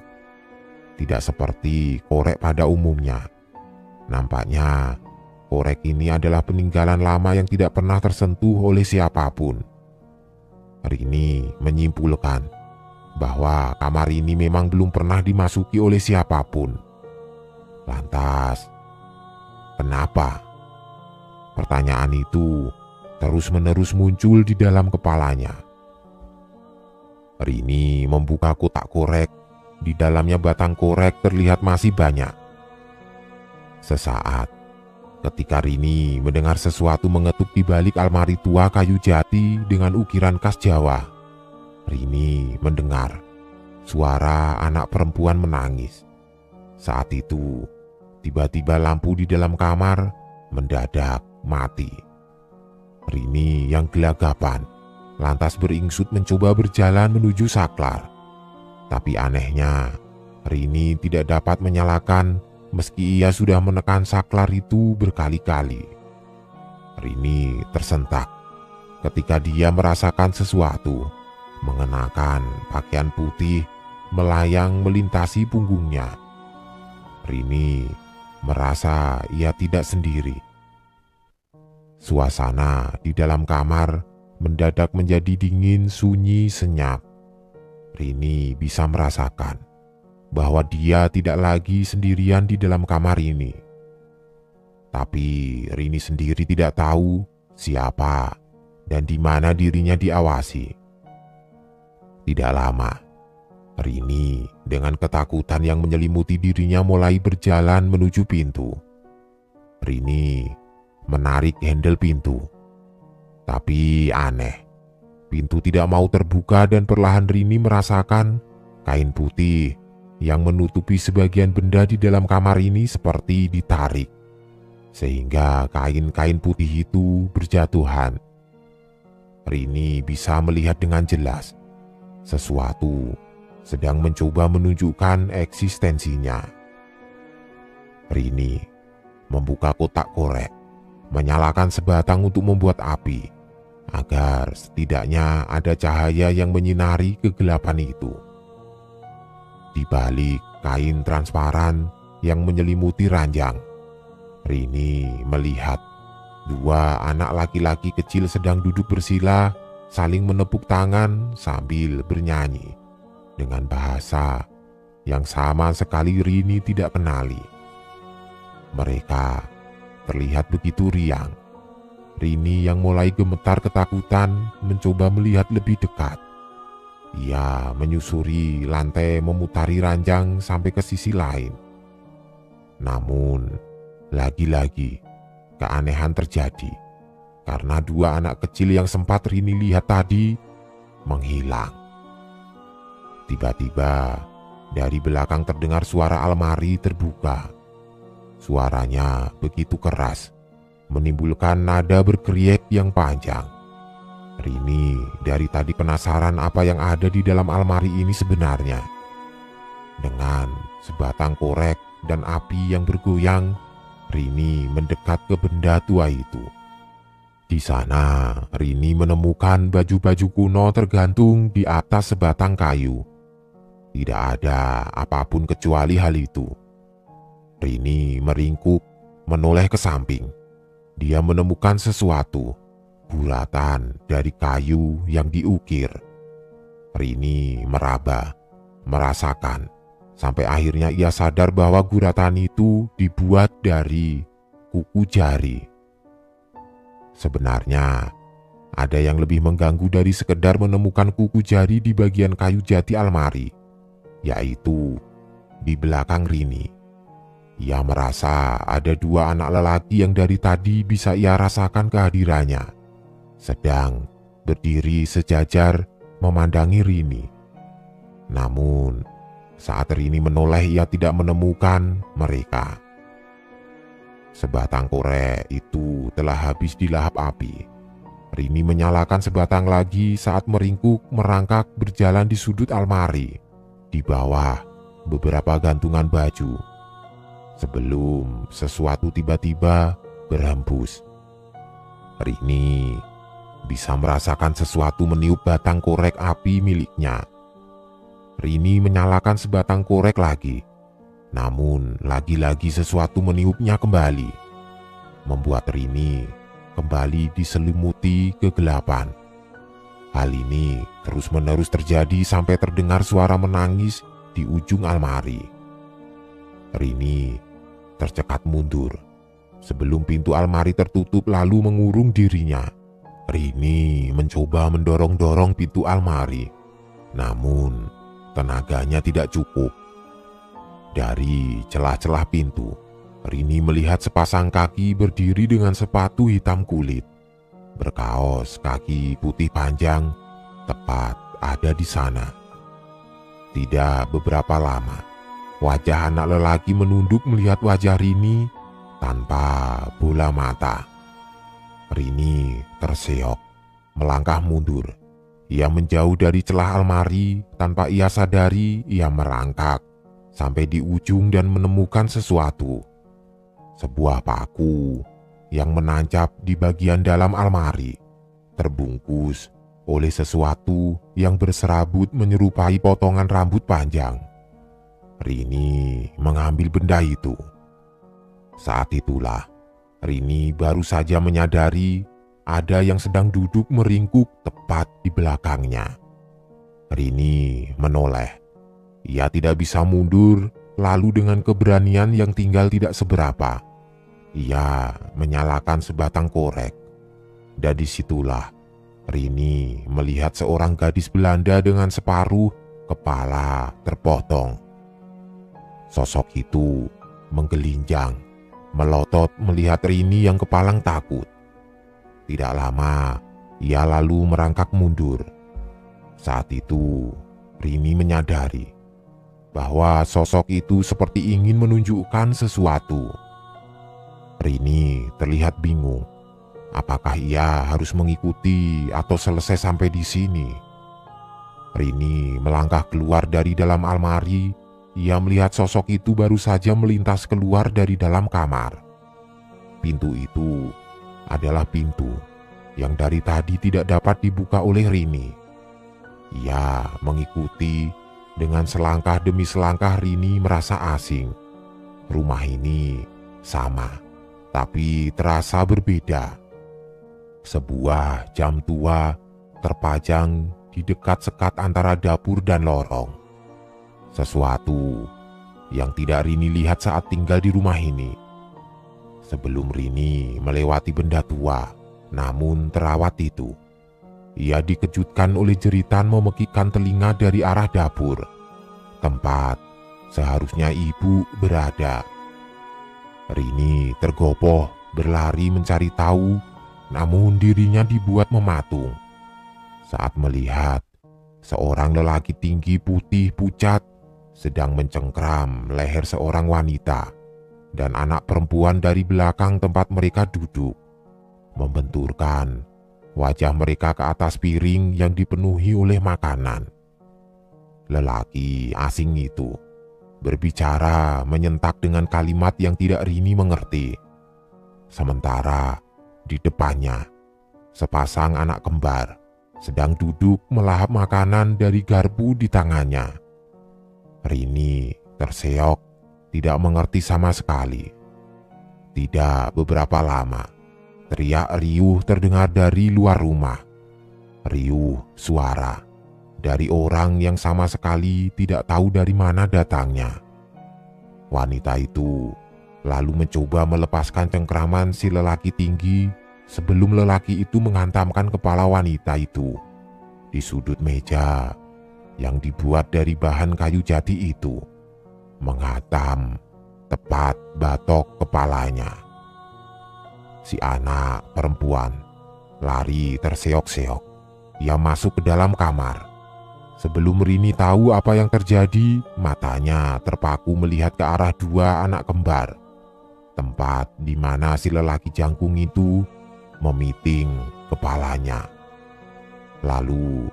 Tidak seperti korek pada umumnya. Nampaknya korek ini adalah peninggalan lama yang tidak pernah tersentuh oleh siapapun. Rini menyimpulkan bahwa kamar ini memang belum pernah dimasuki oleh siapapun. Lantas, kenapa? Pertanyaan itu terus-menerus muncul di dalam kepalanya. Rini membuka kotak korek. Di dalamnya batang korek terlihat masih banyak. Sesaat, ketika Rini mendengar sesuatu mengetuk di balik almari tua kayu jati dengan ukiran khas Jawa, Rini mendengar suara anak perempuan menangis. Saat itu, tiba-tiba lampu di dalam kamar mendadak mati. Rini yang gelagapan lantas beringsut mencoba berjalan menuju saklar. Tapi anehnya, Rini tidak dapat menyalakan meski ia sudah menekan saklar itu berkali-kali. Rini tersentak ketika dia merasakan sesuatu mengenakan pakaian putih melayang melintasi punggungnya. Rini merasa ia tidak sendiri. Suasana di dalam kamar mendadak menjadi dingin, sunyi, senyap. Rini bisa merasakan bahwa dia tidak lagi sendirian di dalam kamar ini. Tapi Rini sendiri tidak tahu siapa dan di mana dirinya diawasi. Tidak lama, Rini dengan ketakutan yang menyelimuti dirinya mulai berjalan menuju pintu. Rini menarik handle pintu. Tapi aneh, pintu tidak mau terbuka dan perlahan Rini merasakan kain putih yang menutupi sebagian benda di dalam kamar ini seperti ditarik. Sehingga kain-kain putih itu berjatuhan. Rini bisa melihat dengan jelas sesuatu sedang mencoba menunjukkan eksistensinya. Rini membuka kotak korek, menyalakan sebatang untuk membuat api, agar setidaknya ada cahaya yang menyinari kegelapan itu. Di balik kain transparan yang menyelimuti ranjang, Rini melihat dua anak laki-laki kecil sedang duduk bersila, saling menepuk tangan sambil bernyanyi dengan bahasa yang sama sekali Rini tidak kenali. Mereka terlihat begitu riang. Rini yang mulai gemetar ketakutan mencoba melihat lebih dekat. Ia menyusuri lantai memutari ranjang sampai ke sisi lain. Namun, lagi-lagi keanehan terjadi karena dua anak kecil yang sempat Rini lihat tadi menghilang. Tiba-tiba dari belakang terdengar suara almari terbuka. Suaranya begitu keras, menimbulkan nada berkeriek yang panjang. Rini dari tadi penasaran apa yang ada di dalam almari ini sebenarnya. Dengan sebatang korek dan api yang bergoyang, Rini mendekat ke benda tua itu. Di sana, Rini menemukan baju-baju kuno tergantung di atas sebatang kayu. Tidak ada apapun kecuali hal itu. Rini meringkuk, menoleh ke samping. Dia menemukan sesuatu, bulatan dari kayu yang diukir. Rini meraba, merasakan, sampai akhirnya ia sadar bahwa guratan itu dibuat dari kuku jari. Sebenarnya, ada yang lebih mengganggu dari sekedar menemukan kuku jari di bagian kayu jati almari, yaitu di belakang Rini. Ia merasa ada dua anak lelaki yang dari tadi bisa ia rasakan kehadirannya, sedang berdiri sejajar memandangi Rini. Namun, saat Rini menoleh ia tidak menemukan mereka. Sebatang korek itu telah habis dilahap api. Rini menyalakan sebatang lagi saat meringkuk merangkak berjalan di sudut almari, di bawah beberapa gantungan baju. Sebelum sesuatu tiba-tiba berhembus. Rini bisa merasakan sesuatu meniup batang korek api miliknya. Rini menyalakan sebatang korek lagi, namun lagi-lagi sesuatu meniupnya kembali, membuat Rini kembali diselimuti kegelapan. Hal ini terus-menerus terjadi sampai terdengar suara menangis di ujung almari. Rini tercekat mundur sebelum pintu almari tertutup lalu mengurung dirinya. Rini mencoba mendorong-dorong pintu almari, namun tenaganya tidak cukup. Dari celah-celah pintu, Rini melihat sepasang kaki berdiri dengan sepatu hitam kulit, berkaos kaki putih panjang, tepat ada di sana. Tidak beberapa lama, wajah anak lelaki menunduk melihat wajah Rini tanpa bola mata. Rini terseok, melangkah mundur. Ia menjauh dari celah almari, tanpa ia sadari ia merangkak sampai di ujung dan menemukan sesuatu. Sebuah paku yang menancap di bagian dalam almari, terbungkus oleh sesuatu yang berserabut menyerupai potongan rambut panjang. Rini mengambil benda itu. Saat itulah Rini baru saja menyadari ada yang sedang duduk meringkuk tepat di belakangnya. Rini menoleh. Ia tidak bisa mundur, lalu dengan keberanian yang tinggal tidak seberapa, ia menyalakan sebatang korek. Dan disitulah Rini melihat seorang gadis Belanda dengan separuh kepala terpotong. Sosok itu menggelinjang, melotot melihat Rini yang kepalang takut. Tidak lama, ia lalu merangkak mundur. Saat itu, Rini menyadari bahwa sosok itu seperti ingin menunjukkan sesuatu. Rini terlihat bingung. Apakah ia harus mengikuti atau selesai sampai di sini? Rini melangkah keluar dari dalam almari. Ia melihat sosok itu baru saja melintas keluar dari dalam kamar. Pintu itu adalah pintu yang dari tadi tidak dapat dibuka oleh Rini. Ia mengikuti dengan selangkah demi selangkah. Rini merasa asing. Rumah ini sama, tapi terasa berbeda. Sebuah jam tua terpajang di dekat sekat antara dapur dan lorong. Sesuatu yang tidak Rini lihat saat tinggal di rumah ini. Sebelum Rini melewati benda tua namun terawat itu, ia dikejutkan oleh jeritan memekikkan telinga dari arah dapur, tempat seharusnya ibu berada. Rini tergopoh berlari mencari tahu, namun dirinya dibuat mematung saat melihat seorang lelaki tinggi putih pucat sedang mencengkram leher seorang wanita dan anak perempuan dari belakang tempat mereka duduk, membenturkan wajah mereka ke atas piring yang dipenuhi oleh makanan. Lelaki asing itu berbicara menyentak dengan kalimat yang tidak Rini mengerti. Sementara di depannya, sepasang anak kembar sedang duduk melahap makanan dari garpu di tangannya. Rini terseok, tidak mengerti sama sekali. Tidak beberapa lama, teriak riuh terdengar dari luar rumah. Riuh suara dari orang yang sama sekali tidak tahu dari mana datangnya. Wanita itu lalu mencoba melepaskan cengkraman si lelaki tinggi sebelum lelaki itu menghantamkan kepala wanita itu di sudut meja yang dibuat dari bahan kayu jati itu. menghantam tepat batok kepalanya. Si anak perempuan lari terseok-seok. Ia masuk ke dalam kamar. Sebelum Rini tahu apa yang terjadi, matanya terpaku melihat ke arah dua anak kembar, tempat di mana si lelaki jangkung itu memiting kepalanya, lalu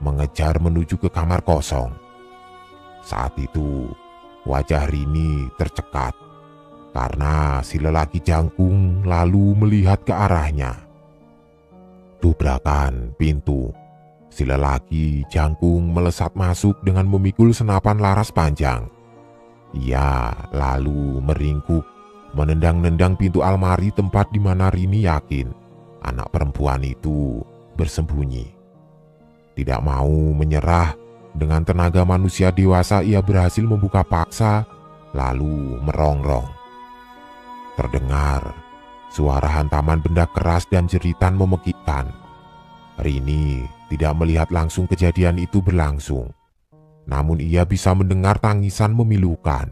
mengejar menuju ke kamar kosong. Saat itu wajah Rini tercekat karena si lelaki jangkung lalu melihat ke arahnya. Dubrakan pintu. Si lelaki jangkung melesat masuk dengan memikul senapan laras panjang. Ia lalu meringkuk, menendang-nendang pintu almari tempat di mana Rini yakin anak perempuan itu bersembunyi. Tidak mau menyerah, dengan tenaga manusia dewasa ia berhasil membuka paksa, lalu merongrong. Terdengar suara hantaman benda keras dan jeritan memekikkan. Rini tidak melihat langsung kejadian itu berlangsung, namun ia bisa mendengar tangisan memilukan,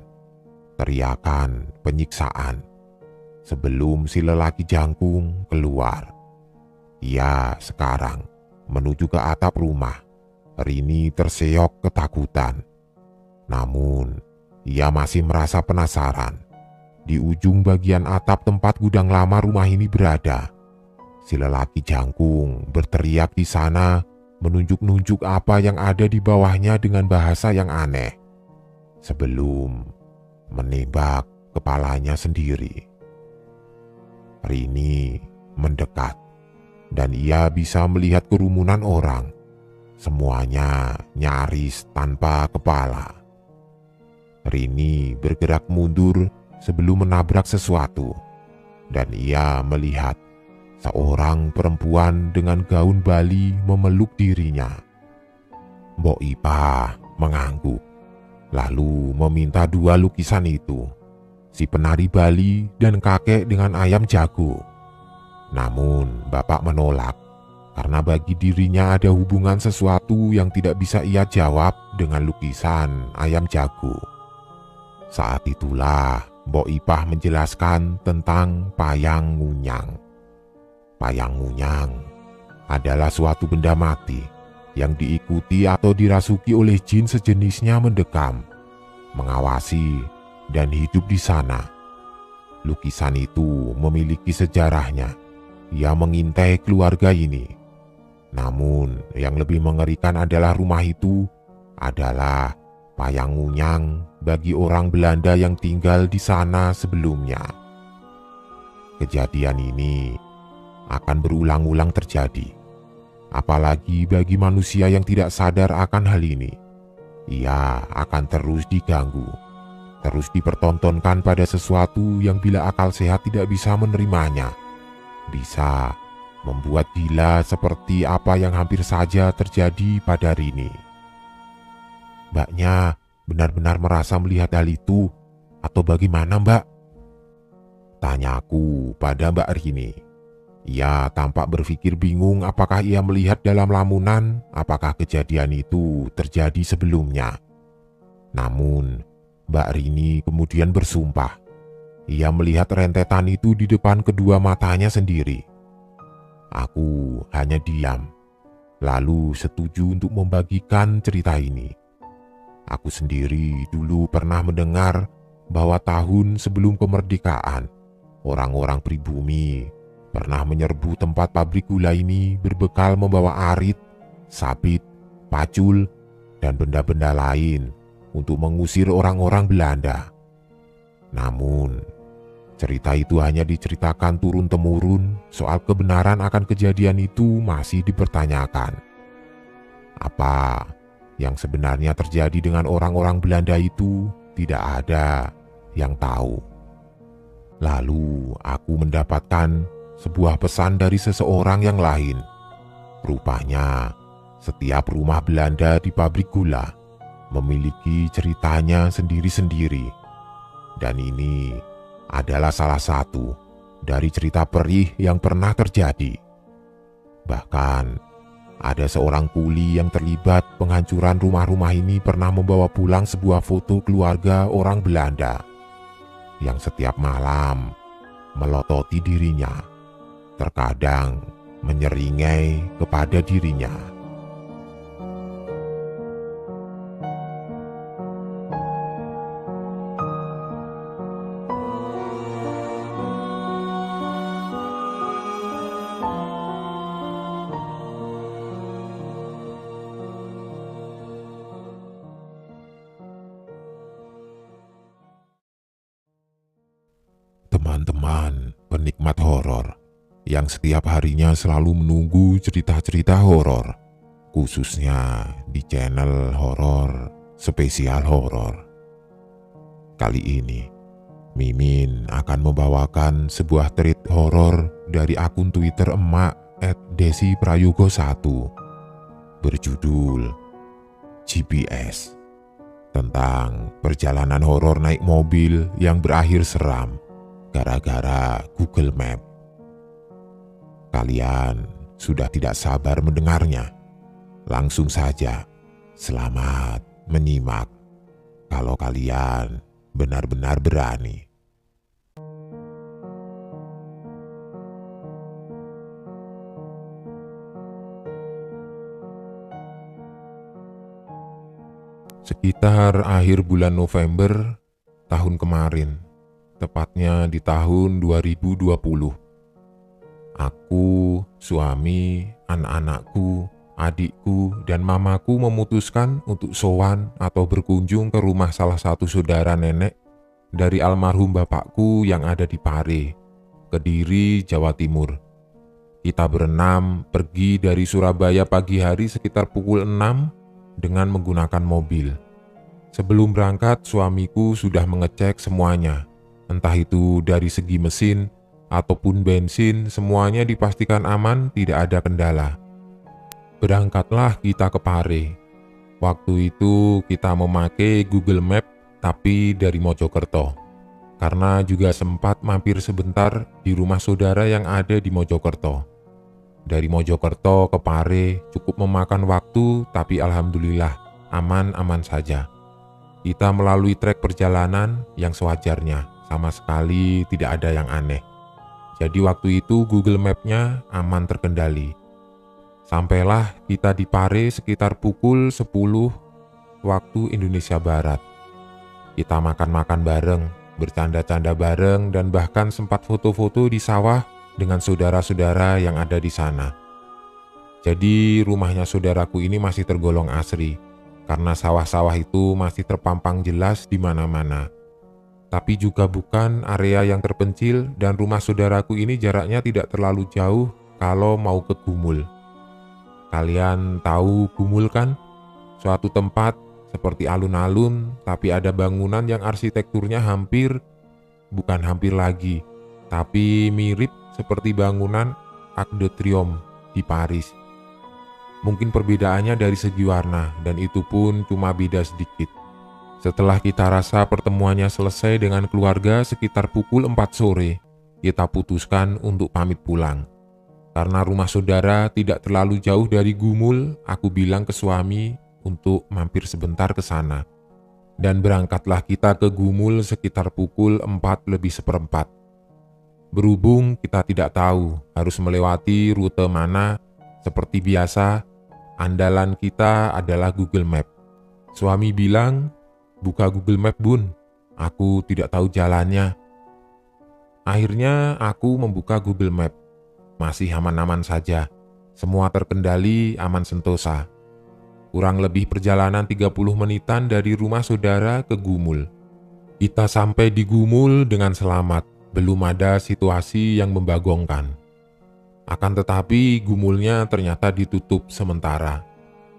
teriakan penyiksaan, sebelum si lelaki jangkung keluar. Ia sekarang menuju ke atap rumah. Rini terseok ketakutan, namun ia masih merasa penasaran. Di ujung bagian atap tempat gudang lama rumah ini berada, si lelaki jangkung berteriak di sana, menunjuk-nunjuk apa yang ada di bawahnya dengan bahasa yang aneh, sebelum menembak kepalanya sendiri. Rini mendekat, dan ia bisa melihat kerumunan orang. Semuanya nyaris tanpa kepala. Rini bergerak mundur sebelum menabrak sesuatu, dan ia melihat seorang perempuan dengan gaun Bali memeluk dirinya. Mbok Ipah mengangguk, lalu meminta dua lukisan itu, si penari Bali dan kakek dengan ayam jago. Namun bapak menolak, karena bagi dirinya ada hubungan sesuatu yang tidak bisa ia jawab dengan lukisan ayam jago. Saat itulah Mbok Ipah menjelaskan tentang payang ngunyang. Payang ngunyang adalah suatu benda mati yang diikuti atau dirasuki oleh jin sejenisnya mendekam, mengawasi, dan hidup di sana. Lukisan itu memiliki sejarahnya. Ia mengintai keluarga ini. Namun yang lebih mengerikan adalah rumah itu adalah payang ngunyang bagi orang Belanda yang tinggal di sana sebelumnya. Kejadian ini akan berulang-ulang terjadi, apalagi bagi manusia yang tidak sadar akan hal ini. Ia akan terus diganggu, terus dipertontonkan pada sesuatu yang bila akal sehat tidak bisa menerimanya, bisa membuat gila seperti apa yang hampir saja terjadi pada Rini. Mbaknya benar-benar merasa melihat hal itu, atau bagaimana, Mbak? Tanyaku pada Mbak Rini. Ia tampak berpikir bingung apakah ia melihat dalam lamunan, apakah kejadian itu terjadi sebelumnya. Namun Mbak Rini kemudian bersumpah, ia melihat rentetan itu di depan kedua matanya sendiri. Aku hanya diam, lalu setuju untuk membagikan cerita ini. Aku sendiri dulu pernah mendengar bahwa tahun sebelum kemerdekaan, orang-orang pribumi pernah menyerbu tempat pabrik gula ini berbekal membawa arit, sabit, pacul, dan benda-benda lain untuk mengusir orang-orang Belanda. Namun, cerita itu hanya diceritakan turun-temurun, soal kebenaran akan kejadian itu masih dipertanyakan. Apa yang sebenarnya terjadi dengan orang-orang Belanda itu tidak ada yang tahu. Lalu aku mendapatkan sebuah pesan dari seseorang yang lain. Rupanya setiap rumah Belanda di pabrik gula memiliki ceritanya sendiri-sendiri. Dan ini adalah salah satu dari cerita perih yang pernah terjadi. Bahkan Ada seorang kuli yang terlibat penghancuran rumah-rumah ini pernah membawa pulang sebuah foto keluarga orang Belanda yang setiap malam melototi dirinya, terkadang menyeringai kepada dirinya. Teman-teman penikmat horor yang setiap harinya selalu menunggu cerita-cerita horor, khususnya di channel horor spesial horor. Kali ini, Mimin akan membawakan sebuah thread horor dari akun Twitter emak @desiprayogo1 berjudul GPS, tentang perjalanan horor naik mobil yang berakhir seram gara-gara Google Map. Kalian sudah tidak sabar mendengarnya? Langsung saja, selamat menyimak kalau kalian benar-benar berani. Sekitar akhir bulan November tahun kemarin, tepatnya di tahun 2020. Aku, suami, anak-anakku, adikku, dan mamaku memutuskan untuk sowan atau berkunjung ke rumah salah satu saudara nenek dari almarhum bapakku yang ada di Pare, Kediri, Jawa Timur. Kita berenam pergi dari Surabaya pagi hari sekitar pukul 6 dengan menggunakan mobil. Sebelum berangkat, suamiku sudah mengecek semuanya. Entah itu dari segi mesin ataupun bensin, semuanya dipastikan aman, tidak ada kendala. Berangkatlah kita ke Pare. Waktu itu kita memakai Google Map tapi dari Mojokerto, karena juga sempat mampir sebentar di rumah saudara yang ada di Mojokerto. Dari Mojokerto ke Pare cukup memakan waktu, tapi alhamdulillah aman-aman saja. Kita melalui trek perjalanan yang sewajarnya, sama sekali tidak ada yang aneh. Jadi waktu itu Google Map-nya aman terkendali. Sampailah kita di Pare sekitar pukul 10 waktu Indonesia Barat. Kita makan-makan bareng, bercanda-canda bareng, dan bahkan sempat foto-foto di sawah dengan saudara-saudara yang ada di sana. Jadi rumahnya saudaraku ini masih tergolong asri, karena sawah-sawah itu masih terpampang jelas di mana-mana. Tapi juga bukan area yang terpencil, dan rumah saudaraku ini jaraknya tidak terlalu jauh kalau mau ke Gumul. Kalian tahu Gumul kan? Suatu tempat seperti alun-alun, tapi ada bangunan yang arsitekturnya bukan hampir lagi, tapi mirip seperti bangunan Arc de Triomphe di Paris. Mungkin perbedaannya dari segi warna, dan itu pun cuma beda sedikit. Setelah kita rasa pertemuannya selesai dengan keluarga sekitar pukul 4 sore, kita putuskan untuk pamit pulang. Karena rumah saudara tidak terlalu jauh dari Gumul, aku bilang ke suami untuk mampir sebentar ke sana. Dan berangkatlah kita ke Gumul sekitar pukul 4:04. Berhubung kita tidak tahu harus melewati rute mana, seperti biasa, andalan kita adalah Google Map. Suami bilang, "Buka Google Map, Bun, aku tidak tahu jalannya." Akhirnya aku membuka Google Map. Masih aman-aman saja, semua terkendali, aman sentosa. Kurang lebih perjalanan 30 menitan dari rumah saudara ke Gumul. Kita sampai di Gumul dengan selamat. Belum ada situasi yang membagongkan. Akan tetapi Gumulnya ternyata ditutup sementara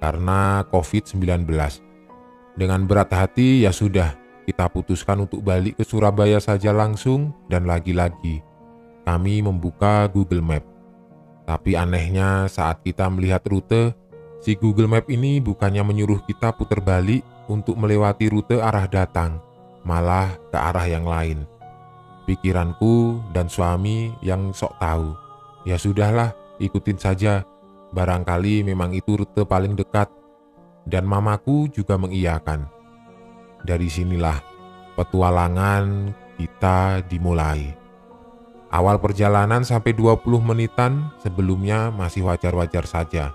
karena COVID-19. Dengan berat hati ya sudah, kita putuskan untuk balik ke Surabaya saja langsung, dan lagi-lagi kami membuka Google Map. Tapi anehnya saat kita melihat rute, si Google Map ini bukannya menyuruh kita putar balik untuk melewati rute arah datang, malah ke arah yang lain. Pikiranku dan suami yang sok tahu, ya sudahlah, ikutin saja. Barangkali memang itu rute paling dekat, dan mamaku juga mengiyakan. Dari sinilah petualangan kita dimulai. Awal perjalanan sampai 20 menitan, sebelumnya masih wajar-wajar saja.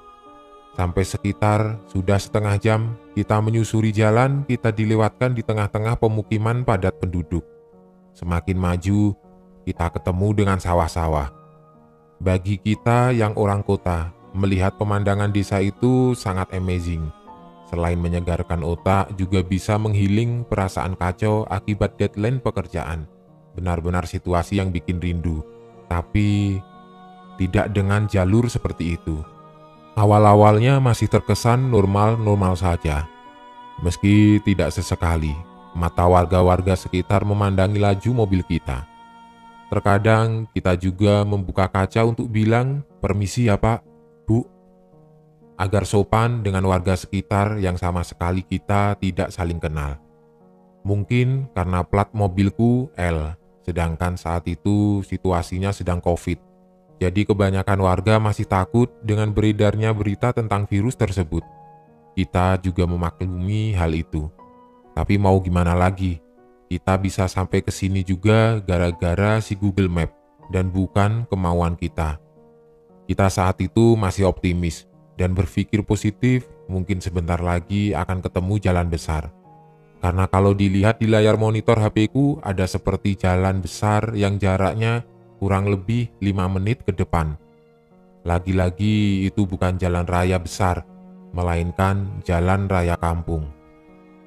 Sampai sekitar sudah setengah jam, kita menyusuri jalan, kita dilewatkan di tengah-tengah pemukiman padat penduduk. Semakin maju, kita ketemu dengan sawah-sawah. Bagi kita yang orang kota, melihat pemandangan desa itu sangat amazing. Selain menyegarkan otak, juga bisa menghealing perasaan kacau akibat deadline pekerjaan. Benar-benar situasi yang bikin rindu, tapi tidak dengan jalur seperti itu. Awal-awalnya masih terkesan normal-normal saja. Meski tidak sesekali, mata warga-warga sekitar memandangi laju mobil kita. Terkadang kita juga membuka kaca untuk bilang, "Permisi ya Pak, Bu," agar sopan dengan warga sekitar yang sama sekali kita tidak saling kenal. Mungkin karena plat mobilku L, sedangkan saat itu situasinya sedang COVID. Jadi kebanyakan warga masih takut dengan beredarnya berita tentang virus tersebut. Kita juga memaklumi hal itu. Tapi mau gimana lagi? Kita bisa sampai ke sini juga gara-gara si Google Map dan bukan kemauan kita. Kita saat itu masih optimis dan berpikir positif, mungkin sebentar lagi akan ketemu jalan besar. Karena kalau dilihat di layar monitor HP-ku ada seperti jalan besar yang jaraknya kurang lebih 5 menit ke depan. Lagi-lagi itu bukan jalan raya besar, melainkan jalan raya kampung.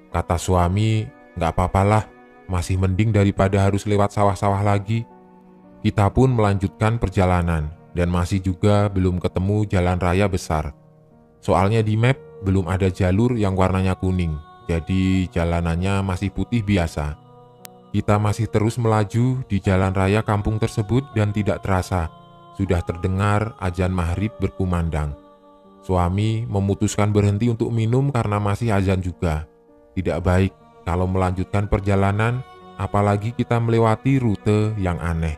Kata suami, "Nggak apa-apalah, masih mending daripada harus lewat sawah-sawah lagi." Kita pun melanjutkan perjalanan dan masih juga belum ketemu jalan raya besar. Soalnya di map belum ada jalur yang warnanya kuning. Jadi jalanannya masih putih biasa. Kita masih terus melaju di jalan raya kampung tersebut dan tidak terasa sudah terdengar azan maghrib berkumandang. Suami memutuskan berhenti untuk minum karena masih azan juga. Tidak baik kalau melanjutkan perjalanan, apalagi kita melewati rute yang aneh.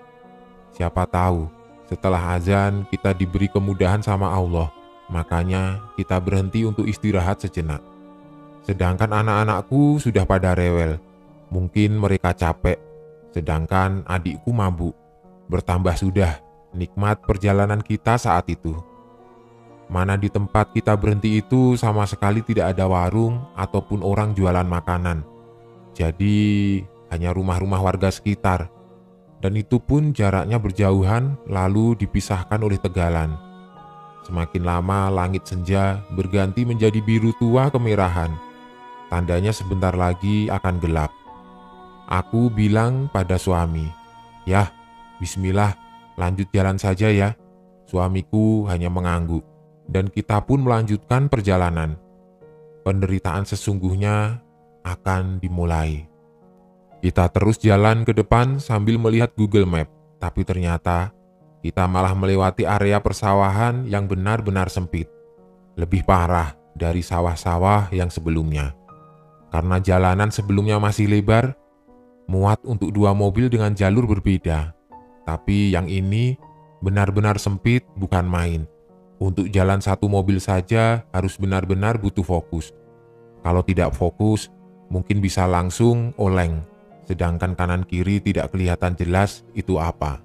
Siapa tahu setelah azan kita diberi kemudahan sama Allah, makanya kita berhenti untuk istirahat sejenak. Sedangkan anak-anakku sudah pada rewel. Mungkin mereka capek, sedangkan adikku mabuk. Bertambah sudah nikmat perjalanan kita saat itu. Mana di tempat kita berhenti itu sama sekali tidak ada warung ataupun orang jualan makanan. Jadi hanya rumah-rumah warga sekitar. Dan itu pun jaraknya berjauhan lalu dipisahkan oleh tegalan. Semakin lama langit senja berganti menjadi biru tua kemerahan. Tandanya sebentar lagi akan gelap. Aku bilang pada suami, "Yah, bismillah, lanjut jalan saja ya." Suamiku hanya mengangguk, dan kita pun melanjutkan perjalanan. Penderitaan sesungguhnya akan dimulai. Kita terus jalan ke depan sambil melihat Google Map, tapi ternyata kita malah melewati area persawahan yang benar-benar sempit. Lebih parah dari sawah-sawah yang sebelumnya. Karena jalanan sebelumnya masih lebar, muat untuk 2 mobil dengan jalur berbeda. Tapi yang ini benar-benar sempit, bukan main. Untuk jalan 1 mobil saja harus benar-benar butuh fokus. Kalau tidak fokus, mungkin bisa langsung oleng. Sedangkan kanan kiri tidak kelihatan jelas itu apa.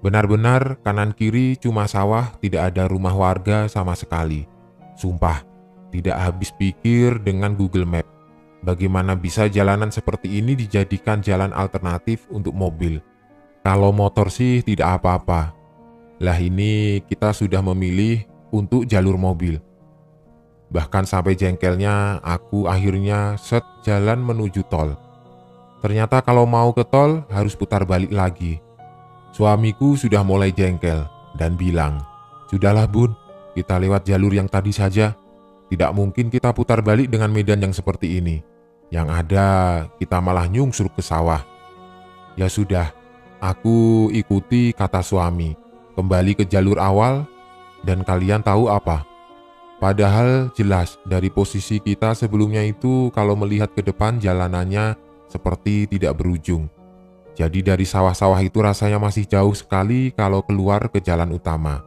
Benar-benar kanan kiri cuma sawah, tidak ada rumah warga sama sekali. Sumpah, tidak habis pikir dengan Google Map. Bagaimana bisa jalanan seperti ini dijadikan jalan alternatif untuk mobil? Kalau motor sih tidak apa-apa. Lah ini kita sudah memilih untuk jalur mobil. Bahkan sampai jengkelnya aku akhirnya set jalan menuju tol. Ternyata kalau mau ke tol harus putar balik lagi. Suamiku sudah mulai jengkel dan bilang, "Sudahlah Bun, kita lewat jalur yang tadi saja. Tidak mungkin kita putar balik dengan medan yang seperti ini. Yang ada kita malah nyungsur ke sawah." Ya sudah, aku ikuti kata suami, kembali ke jalur awal, dan kalian tahu apa? Padahal jelas dari posisi kita sebelumnya itu kalau melihat ke depan jalanannya seperti tidak berujung. Jadi dari sawah-sawah itu rasanya masih jauh sekali kalau keluar ke jalan utama.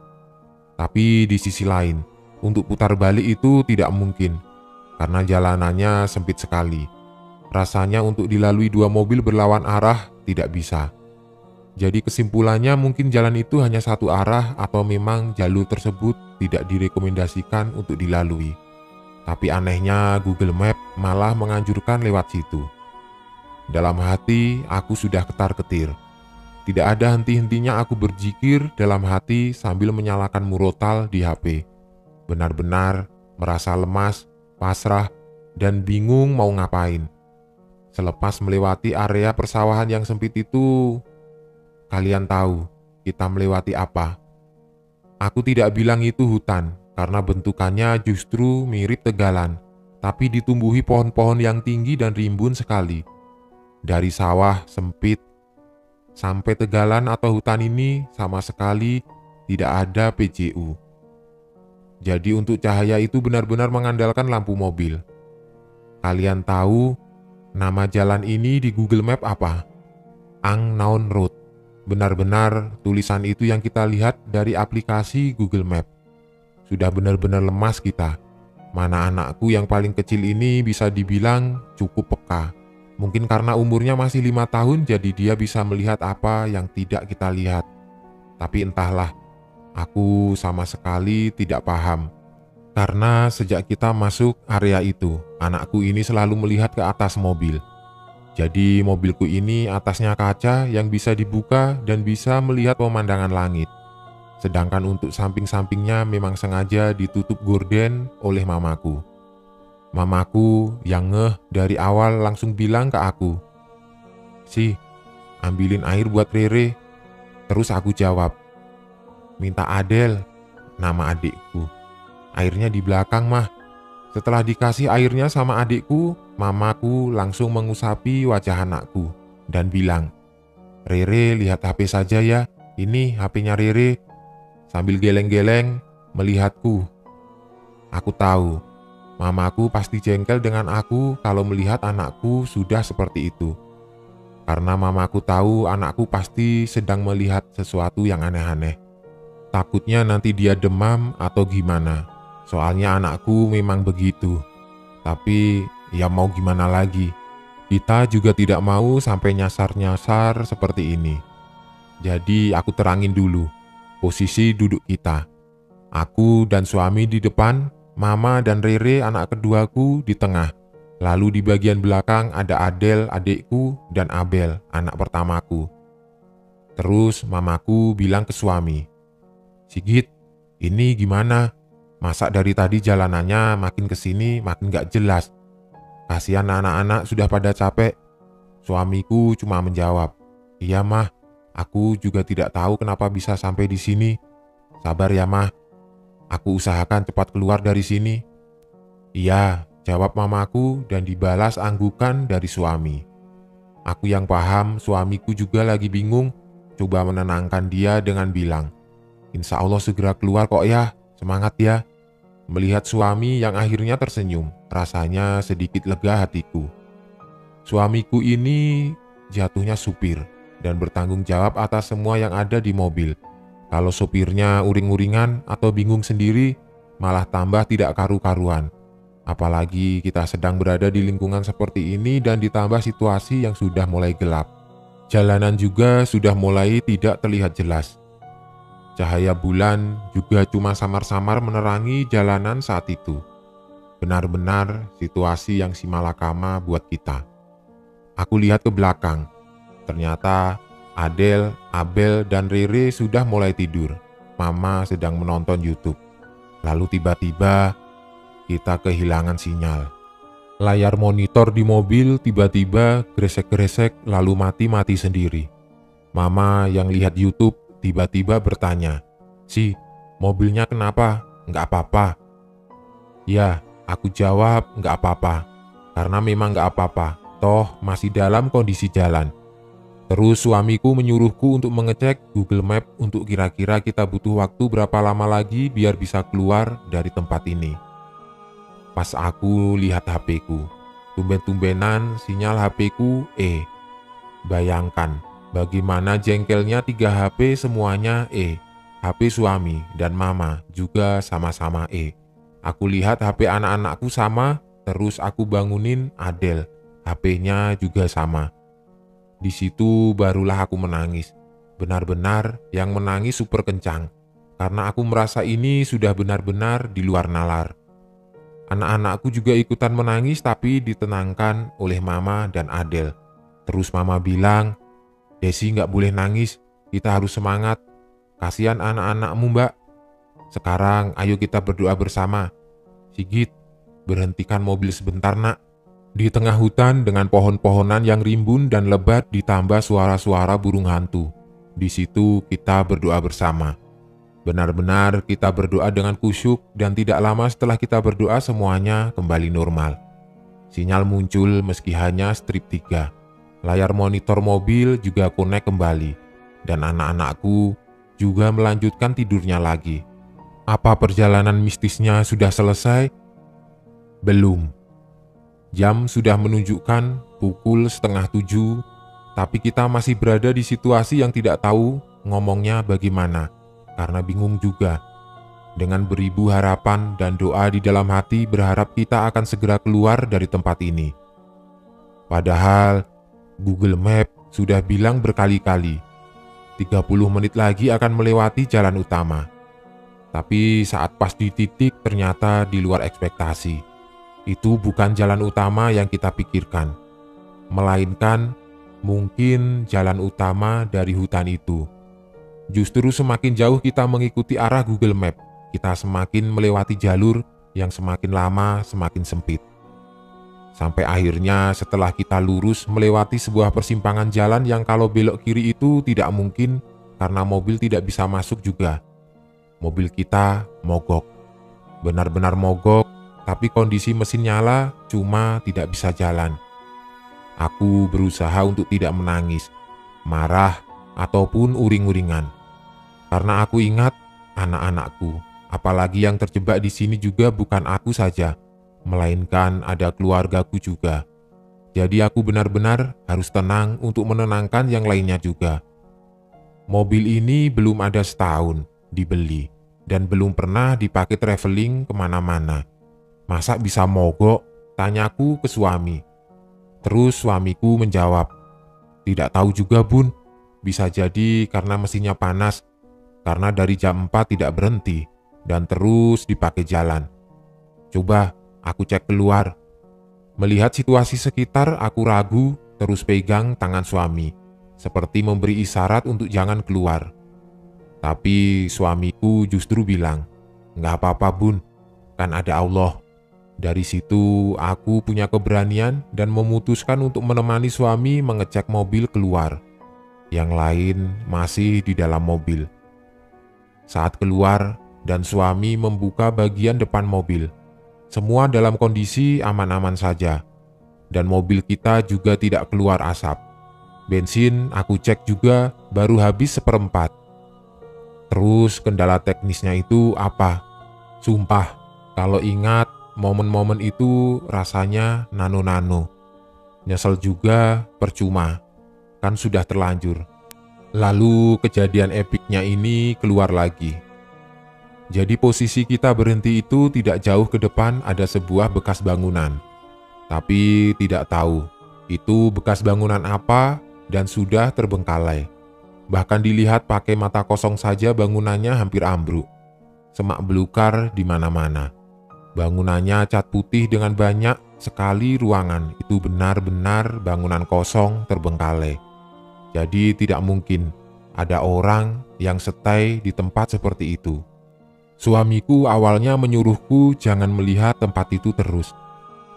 Tapi di sisi lain, untuk putar balik itu tidak mungkin, karena jalanannya sempit sekali. Rasanya untuk dilalui dua mobil berlawan arah tidak bisa. Jadi kesimpulannya mungkin jalan itu hanya satu arah atau memang jalur tersebut tidak direkomendasikan untuk dilalui. Tapi anehnya Google Map malah menganjurkan lewat situ. Dalam hati aku sudah ketar-ketir. Tidak ada henti-hentinya aku berzikir dalam hati sambil menyalakan murotal di HP. Benar-benar merasa lemas, pasrah, dan bingung mau ngapain. Selepas melewati area persawahan yang sempit itu, kalian tahu kita melewati apa? Aku tidak bilang itu hutan, karena bentukannya justru mirip tegalan, tapi ditumbuhi pohon-pohon yang tinggi dan rimbun sekali. Dari sawah sempit sampai tegalan atau hutan ini sama sekali tidak ada PJU. Jadi untuk cahaya itu benar-benar mengandalkan lampu mobil. Kalian tahu nama jalan ini di Google Map apa? Angnaon Road. Benar-benar tulisan itu yang kita lihat dari aplikasi Google Map. Sudah benar-benar lemas kita. Mana anakku yang paling kecil ini bisa dibilang cukup peka. Mungkin karena umurnya masih 5 tahun jadi dia bisa melihat apa yang tidak kita lihat. Tapi entahlah, aku sama sekali tidak paham. Karena sejak kita masuk area itu, anakku ini selalu melihat ke atas mobil. Jadi mobilku ini atasnya kaca yang bisa dibuka dan bisa melihat pemandangan langit. Sedangkan untuk samping-sampingnya memang sengaja ditutup gorden oleh mamaku. Mamaku yang ngeh dari awal langsung bilang ke aku, "Si, ambilin air buat Rere." Terus aku jawab, "Minta Adel," nama adikku. "Airnya di belakang, Mah." Setelah dikasih airnya sama adikku, mamaku langsung mengusapi wajah anakku dan bilang, "Rere lihat HP saja ya, ini HP-nya Rere," sambil geleng-geleng melihatku. Aku tahu, mamaku pasti jengkel dengan aku kalau melihat anakku sudah seperti itu. Karena mamaku tahu anakku pasti sedang melihat sesuatu yang aneh-aneh. Takutnya nanti dia demam atau gimana. Soalnya anakku memang begitu. Tapi ya mau gimana lagi. Kita juga tidak mau sampai nyasar-nyasar seperti ini. Jadi aku terangin dulu posisi duduk kita. Aku dan suami di depan, mama dan Rere anak keduaku di tengah. Lalu di bagian belakang ada Adel adikku dan Abel anak pertamaku. Terus mamaku bilang ke suami, "Sigit, ini gimana? Masa dari tadi jalanannya makin kesini makin gak jelas. Kasihan anak-anak sudah pada capek." Suamiku cuma menjawab, "Iya Mah, aku juga tidak tahu kenapa bisa sampai di sini. Sabar ya Mah, aku usahakan cepat keluar dari sini." "Iya," jawab mamaku dan dibalas anggukan dari suami. Aku yang paham suamiku juga lagi bingung, coba menenangkan dia dengan bilang, "Insya Allah segera keluar kok ya. Semangat ya." Melihat suami yang akhirnya tersenyum, rasanya sedikit lega hatiku. Suamiku ini jatuhnya supir dan bertanggung jawab atas semua yang ada di mobil. Kalau sopirnya uring-uringan atau bingung sendiri, malah tambah tidak karu-karuan. Apalagi kita sedang berada di lingkungan seperti ini dan ditambah situasi yang sudah mulai gelap. Jalanan juga sudah mulai tidak terlihat jelas. Cahaya bulan juga cuma samar-samar menerangi jalanan saat itu. Benar-benar situasi yang simalakama buat kita. Aku lihat ke belakang. Ternyata Adel, Abel, dan Rere sudah mulai tidur. Mama sedang menonton YouTube. Lalu tiba-tiba kita kehilangan sinyal. Layar monitor di mobil tiba-tiba gresek-gresek lalu mati-mati sendiri. Mama yang lihat YouTube tiba-tiba bertanya, "Si, mobilnya kenapa? Nggak apa-apa?" "Ya," aku jawab, "nggak apa-apa. Karena memang nggak apa-apa, toh masih dalam kondisi jalan." Terus suamiku menyuruhku untuk mengecek Google Map untuk kira-kira kita butuh waktu berapa lama lagi biar bisa keluar dari tempat ini. Pas aku lihat HP-ku, tumben-tumbenan sinyal HP-ku Bayangkan bagaimana jengkelnya 3 HP semuanya HP suami dan mama juga sama-sama E. Aku lihat HP anak-anakku sama, terus aku bangunin Adel. HP-nya juga sama. Di situ barulah aku menangis. Benar-benar yang menangis super kencang. Karena aku merasa ini sudah benar-benar di luar nalar. Anak-anakku juga ikutan menangis tapi ditenangkan oleh mama dan Adel. Terus mama bilang, "Desi nggak boleh nangis, kita harus semangat. Kasihan anak-anakmu mbak. Sekarang ayo kita berdoa bersama. Sigit, berhentikan mobil sebentar nak." Di tengah hutan dengan pohon-pohonan yang rimbun dan lebat ditambah suara-suara burung hantu. Di situ kita berdoa bersama. Benar-benar kita berdoa dengan khusyuk dan tidak lama setelah kita berdoa semuanya kembali normal. Sinyal muncul meski hanya strip 3. Layar monitor mobil juga connect kembali. Dan anak-anakku juga melanjutkan tidurnya lagi. Apa perjalanan mistisnya sudah selesai? Belum. Jam sudah menunjukkan pukul 6:30, tapi kita masih berada di situasi yang tidak tahu ngomongnya bagaimana, karena bingung juga. Dengan beribu harapan dan doa di dalam hati berharap kita akan segera keluar dari tempat ini. Padahal Google Map sudah bilang berkali-kali, 30 menit lagi akan melewati jalan utama. Tapi saat pas di titik ternyata di luar ekspektasi. Itu bukan jalan utama yang kita pikirkan, melainkan mungkin jalan utama dari hutan itu. Justru semakin jauh kita mengikuti arah Google Map, kita semakin melewati jalur yang semakin lama semakin sempit. Sampai akhirnya setelah kita lurus melewati sebuah persimpangan jalan yang kalau belok kiri itu tidak mungkin karena mobil tidak bisa masuk juga. Mobil kita mogok, benar-benar mogok. Tapi kondisi mesin nyala, cuma tidak bisa jalan. Aku berusaha untuk tidak menangis, marah, ataupun uring-uringan. Karena aku ingat anak-anakku, apalagi yang terjebak di sini juga bukan aku saja, melainkan ada keluargaku juga. Jadi aku benar-benar harus tenang untuk menenangkan yang lainnya juga. Mobil ini belum ada setahun dibeli, dan belum pernah dipakai traveling kemana-mana. Masa bisa mogok? Tanyaku ke suami. Terus suamiku menjawab, "Tidak tahu juga bun, bisa jadi karena mesinnya panas, karena dari jam 4 tidak berhenti, dan terus dipakai jalan. Coba aku cek keluar." Melihat situasi sekitar, aku ragu, terus pegang tangan suami, seperti memberi isyarat untuk jangan keluar. Tapi suamiku justru bilang, "Nggak apa-apa bun, kan ada Allah." Dari situ aku punya keberanian dan memutuskan untuk menemani suami mengecek mobil keluar. Yang lain masih di dalam mobil. Saat keluar dan suami membuka bagian depan mobil, semua dalam kondisi aman-aman saja. Dan mobil kita juga tidak keluar asap. Bensin aku cek juga baru habis 1/4. Terus kendala teknisnya itu apa? Sumpah, kalau ingat momen-momen itu rasanya nano-nano. Nyesel juga percuma, kan sudah terlanjur. Lalu kejadian epiknya ini keluar lagi. Jadi posisi kita berhenti itu tidak jauh ke depan ada sebuah bekas bangunan. Tapi tidak tahu itu bekas bangunan apa dan sudah terbengkalai. Bahkan dilihat pakai mata kosong saja bangunannya hampir ambruk. Semak belukar di mana-mana. Bangunannya cat putih dengan banyak sekali ruangan, itu benar-benar bangunan kosong terbengkalai. Jadi tidak mungkin ada orang yang stay di tempat seperti itu. Suamiku awalnya menyuruhku jangan melihat tempat itu terus.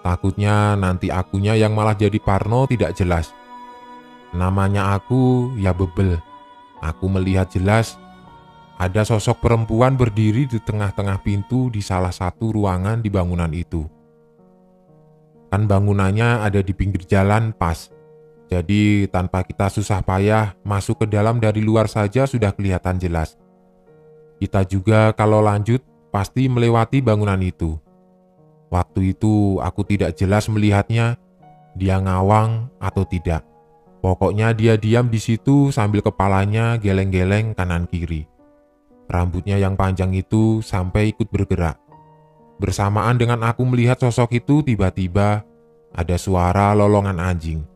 Takutnya nanti akunya yang malah jadi parno tidak jelas. Namanya aku ya bebel. Aku melihat jelas ada sosok perempuan berdiri di tengah-tengah pintu di salah satu ruangan di bangunan itu. Kan bangunannya ada di pinggir jalan pas. Jadi tanpa kita susah payah masuk ke dalam dari luar saja sudah kelihatan jelas. Kita juga kalau lanjut pasti melewati bangunan itu. Waktu itu aku tidak jelas melihatnya, dia ngawang atau tidak. Pokoknya dia diam di situ sambil kepalanya geleng-geleng kanan kiri. Rambutnya yang panjang itu sampai ikut bergerak. Bersamaan dengan aku melihat sosok itu, tiba-tiba ada suara lolongan anjing.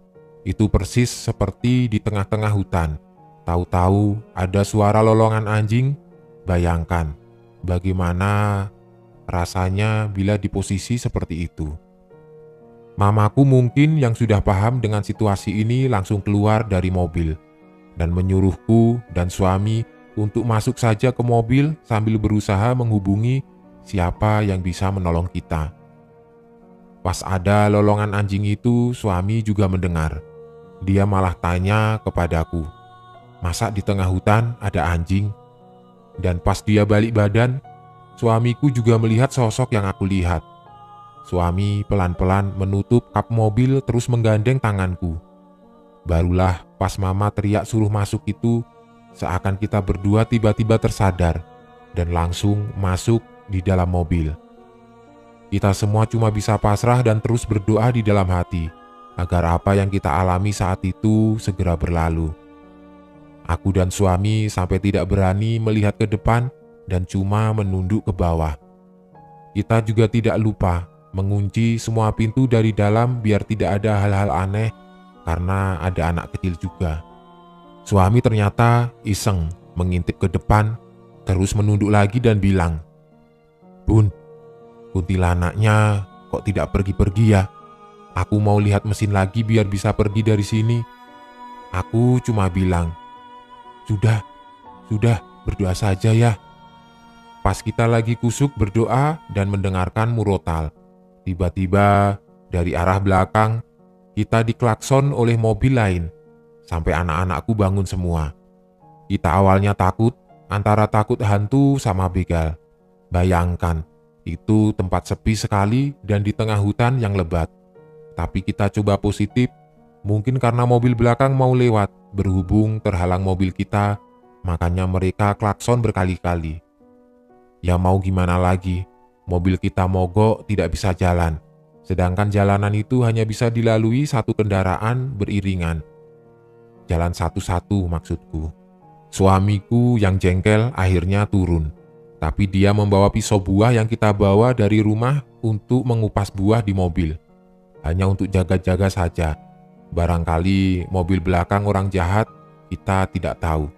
Itu persis seperti di tengah-tengah hutan. Tahu-tahu ada suara lolongan anjing. Bayangkan bagaimana rasanya bila di posisi seperti itu. Mamaku mungkin yang sudah paham dengan situasi ini langsung keluar dari mobil dan menyuruhku dan suami untuk masuk saja ke mobil sambil berusaha menghubungi siapa yang bisa menolong kita. Pas ada lolongan anjing itu, suami juga mendengar. Dia malah tanya kepadaku, "Masa di tengah hutan ada anjing?" Dan pas dia balik badan, suamiku juga melihat sosok yang aku lihat. Suami pelan-pelan menutup kap mobil terus menggandeng tanganku. Barulah pas mama teriak suruh masuk itu, seakan kita berdua tiba-tiba tersadar dan langsung masuk di dalam mobil. Kita semua cuma bisa pasrah dan terus berdoa di dalam hati, agar apa yang kita alami saat itu segera berlalu. Aku dan suami sampai tidak berani melihat ke depan dan cuma menunduk ke bawah. Kita juga tidak lupa mengunci semua pintu dari dalam biar tidak ada hal-hal aneh karena ada anak kecil juga. Suami ternyata iseng mengintip ke depan, terus menunduk lagi dan bilang, "Bun, kuntilanaknya kok tidak pergi-pergi ya? Aku mau lihat mesin lagi biar bisa pergi dari sini." Aku cuma bilang, Sudah, berdoa saja ya." Pas kita lagi kusuk berdoa dan mendengarkan murotal, tiba-tiba dari arah belakang kita diklakson oleh mobil lain, sampai anak-anakku bangun semua. Kita awalnya takut, antara takut hantu sama begal. Bayangkan, itu tempat sepi sekali dan di tengah hutan yang lebat. Tapi kita coba positif, mungkin karena mobil belakang mau lewat, berhubung terhalang mobil kita, makanya mereka klakson berkali-kali. Ya mau gimana lagi, mobil kita mogok tidak bisa jalan, sedangkan jalanan itu hanya bisa dilalui satu kendaraan beriringan. Jalan satu-satu maksudku. Suamiku yang jengkel akhirnya turun, tapi dia membawa pisau buah yang kita bawa dari rumah untuk mengupas buah di mobil. Hanya untuk jaga-jaga saja. Barangkali mobil belakang orang jahat, kita tidak tahu.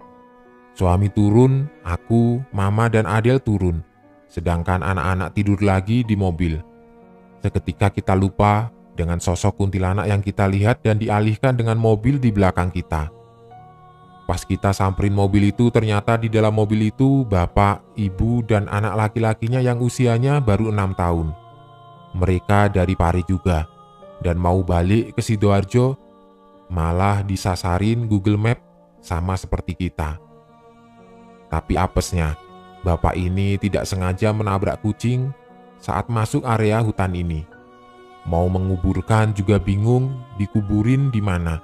Suami turun, aku, mama dan Adel turun, sedangkan anak-anak tidur lagi di mobil. Seketika kita lupa dengan sosok kuntilanak yang kita lihat dan dialihkan dengan mobil di belakang kita. Pas kita samperin mobil itu, ternyata di dalam mobil itu bapak, ibu, dan anak laki-lakinya yang usianya baru 6 tahun. Mereka dari Pari juga, dan mau balik ke Sidoarjo, malah disasarin Google Map sama seperti kita. Tapi apesnya, bapak ini tidak sengaja menabrak kucing saat masuk area hutan ini. Mau menguburkan juga bingung dikuburin di mana.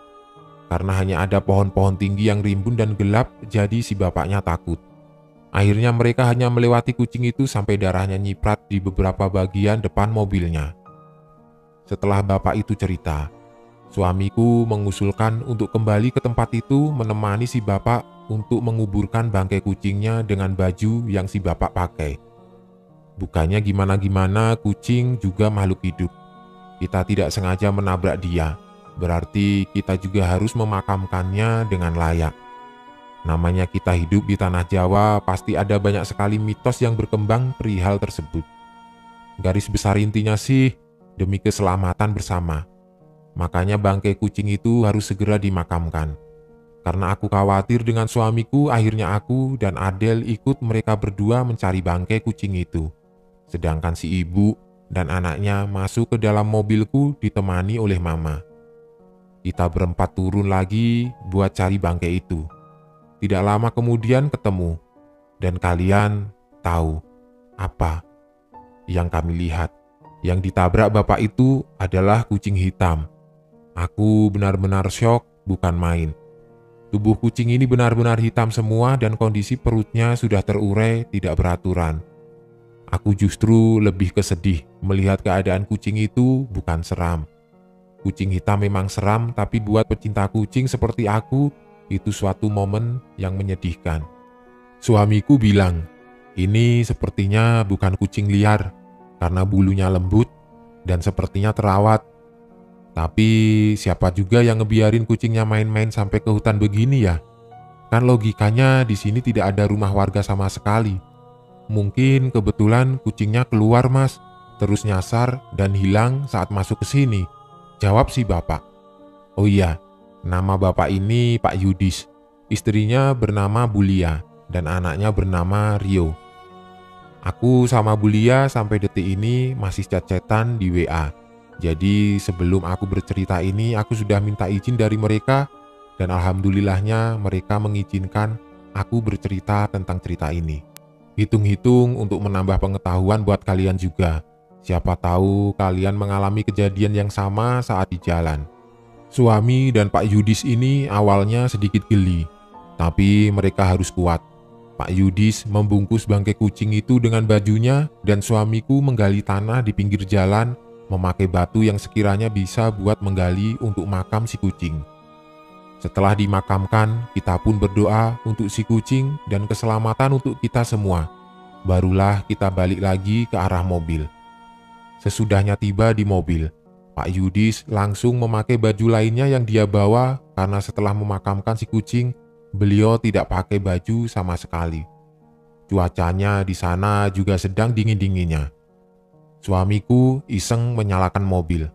Karena hanya ada pohon-pohon tinggi yang rimbun dan gelap, jadi si bapaknya takut. Akhirnya mereka hanya melewati kucing itu sampai darahnya nyiprat di beberapa bagian depan mobilnya. Setelah bapak itu cerita, suamiku mengusulkan untuk kembali ke tempat itu menemani si bapak untuk menguburkan bangkai kucingnya dengan baju yang si bapak pakai. Bukannya gimana-gimana, kucing juga makhluk hidup. Kita tidak sengaja menabrak dia, berarti kita juga harus memakamkannya dengan layak. Namanya kita hidup di tanah Jawa, pasti ada banyak sekali mitos yang berkembang perihal tersebut. Garis besar intinya sih, demi keselamatan bersama. Makanya bangkai kucing itu harus segera dimakamkan. Karena aku khawatir dengan suamiku, akhirnya aku dan Adel ikut mereka berdua mencari bangkai kucing itu. Sedangkan si ibu dan anaknya masuk ke dalam mobilku ditemani oleh mama. Kita berempat turun lagi buat cari bangkai itu. Tidak lama kemudian ketemu. Dan kalian tahu apa yang kami lihat? Yang ditabrak bapak itu adalah kucing hitam. Aku benar-benar syok, bukan main. Tubuh kucing ini benar-benar hitam semua dan kondisi perutnya sudah terurai, tidak beraturan. Aku justru lebih kesedih melihat keadaan kucing itu, bukan seram. Kucing hitam memang seram, tapi buat pecinta kucing seperti aku, itu suatu momen yang menyedihkan. Suamiku bilang, ini sepertinya bukan kucing liar karena bulunya lembut dan sepertinya terawat. Tapi siapa juga yang ngebiarin kucingnya main-main sampai ke hutan begini ya? Kan logikanya di sini tidak ada rumah warga sama sekali. Mungkin kebetulan kucingnya keluar mas, terus nyasar dan hilang saat masuk ke sini. Jawab si bapak. Oh iya, nama bapak ini Pak Yudis. Istrinya bernama Bulia dan anaknya bernama Rio. Aku sama Bulia sampai detik ini masih chat-chatan di WA. Jadi sebelum aku bercerita ini aku sudah minta izin dari mereka dan alhamdulillahnya mereka mengizinkan aku bercerita tentang cerita ini. Hitung-hitung untuk menambah pengetahuan buat kalian juga. Siapa tahu kalian mengalami kejadian yang sama saat di jalan. Suami dan Pak Yudis ini awalnya sedikit geli, tapi mereka harus kuat. Pak Yudis membungkus bangkai kucing itu dengan bajunya dan suamiku menggali tanah di pinggir jalan memakai batu yang sekiranya bisa buat menggali untuk makam si kucing. Setelah dimakamkan, kita pun berdoa untuk si kucing dan keselamatan untuk kita semua. Barulah kita balik lagi ke arah mobil. Sesudahnya tiba di mobil, Pak Yudis langsung memakai baju lainnya yang dia bawa karena setelah memakamkan si kucing, beliau tidak pakai baju sama sekali. Cuacanya di sana juga sedang dingin-dinginnya. Suamiku iseng menyalakan mobil.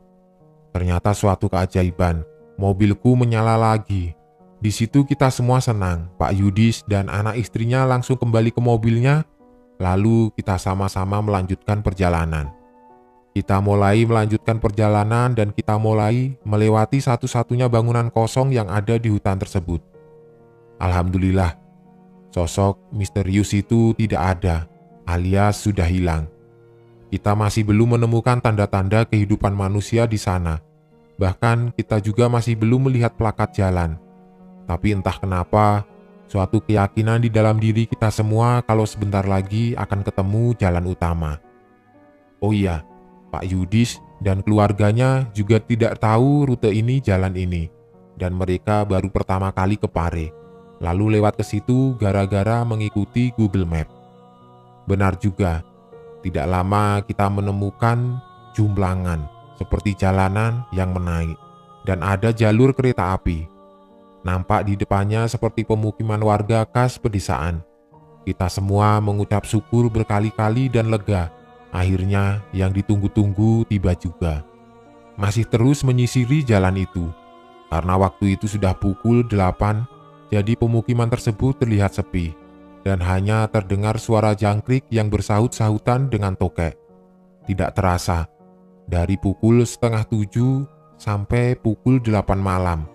Ternyata suatu keajaiban, mobilku menyala lagi. Di situ kita semua senang. Pak Yudis dan anak istrinya langsung kembali ke mobilnya, lalu kita sama-sama melanjutkan perjalanan. Kita mulai melanjutkan perjalanan dan kita mulai melewati satu-satunya bangunan kosong yang ada di hutan tersebut. Alhamdulillah, sosok misterius itu tidak ada, alias sudah hilang. Kita masih belum menemukan tanda-tanda kehidupan manusia di sana. Bahkan kita juga masih belum melihat plakat jalan. Tapi entah kenapa, suatu keyakinan di dalam diri kita semua kalau sebentar lagi akan ketemu jalan utama. Oh iya, Pak Yudis dan keluarganya juga tidak tahu rute ini jalan ini, dan mereka baru pertama kali ke Pare, lalu lewat ke situ gara-gara mengikuti Google Map. Benar juga, tidak lama kita menemukan jumblangan seperti jalanan yang menaik, dan ada jalur kereta api. Nampak di depannya seperti pemukiman warga khas pedesaan. Kita semua mengucap syukur berkali-kali dan lega. Akhirnya yang ditunggu-tunggu tiba juga. Masih terus menyisiri jalan itu. Karena waktu itu sudah pukul 8, jadi pemukiman tersebut terlihat sepi. Dan hanya terdengar suara jangkrik yang bersahut-sahutan dengan tokek. Tidak terasa, dari pukul 6:30 sampai pukul 8 malam.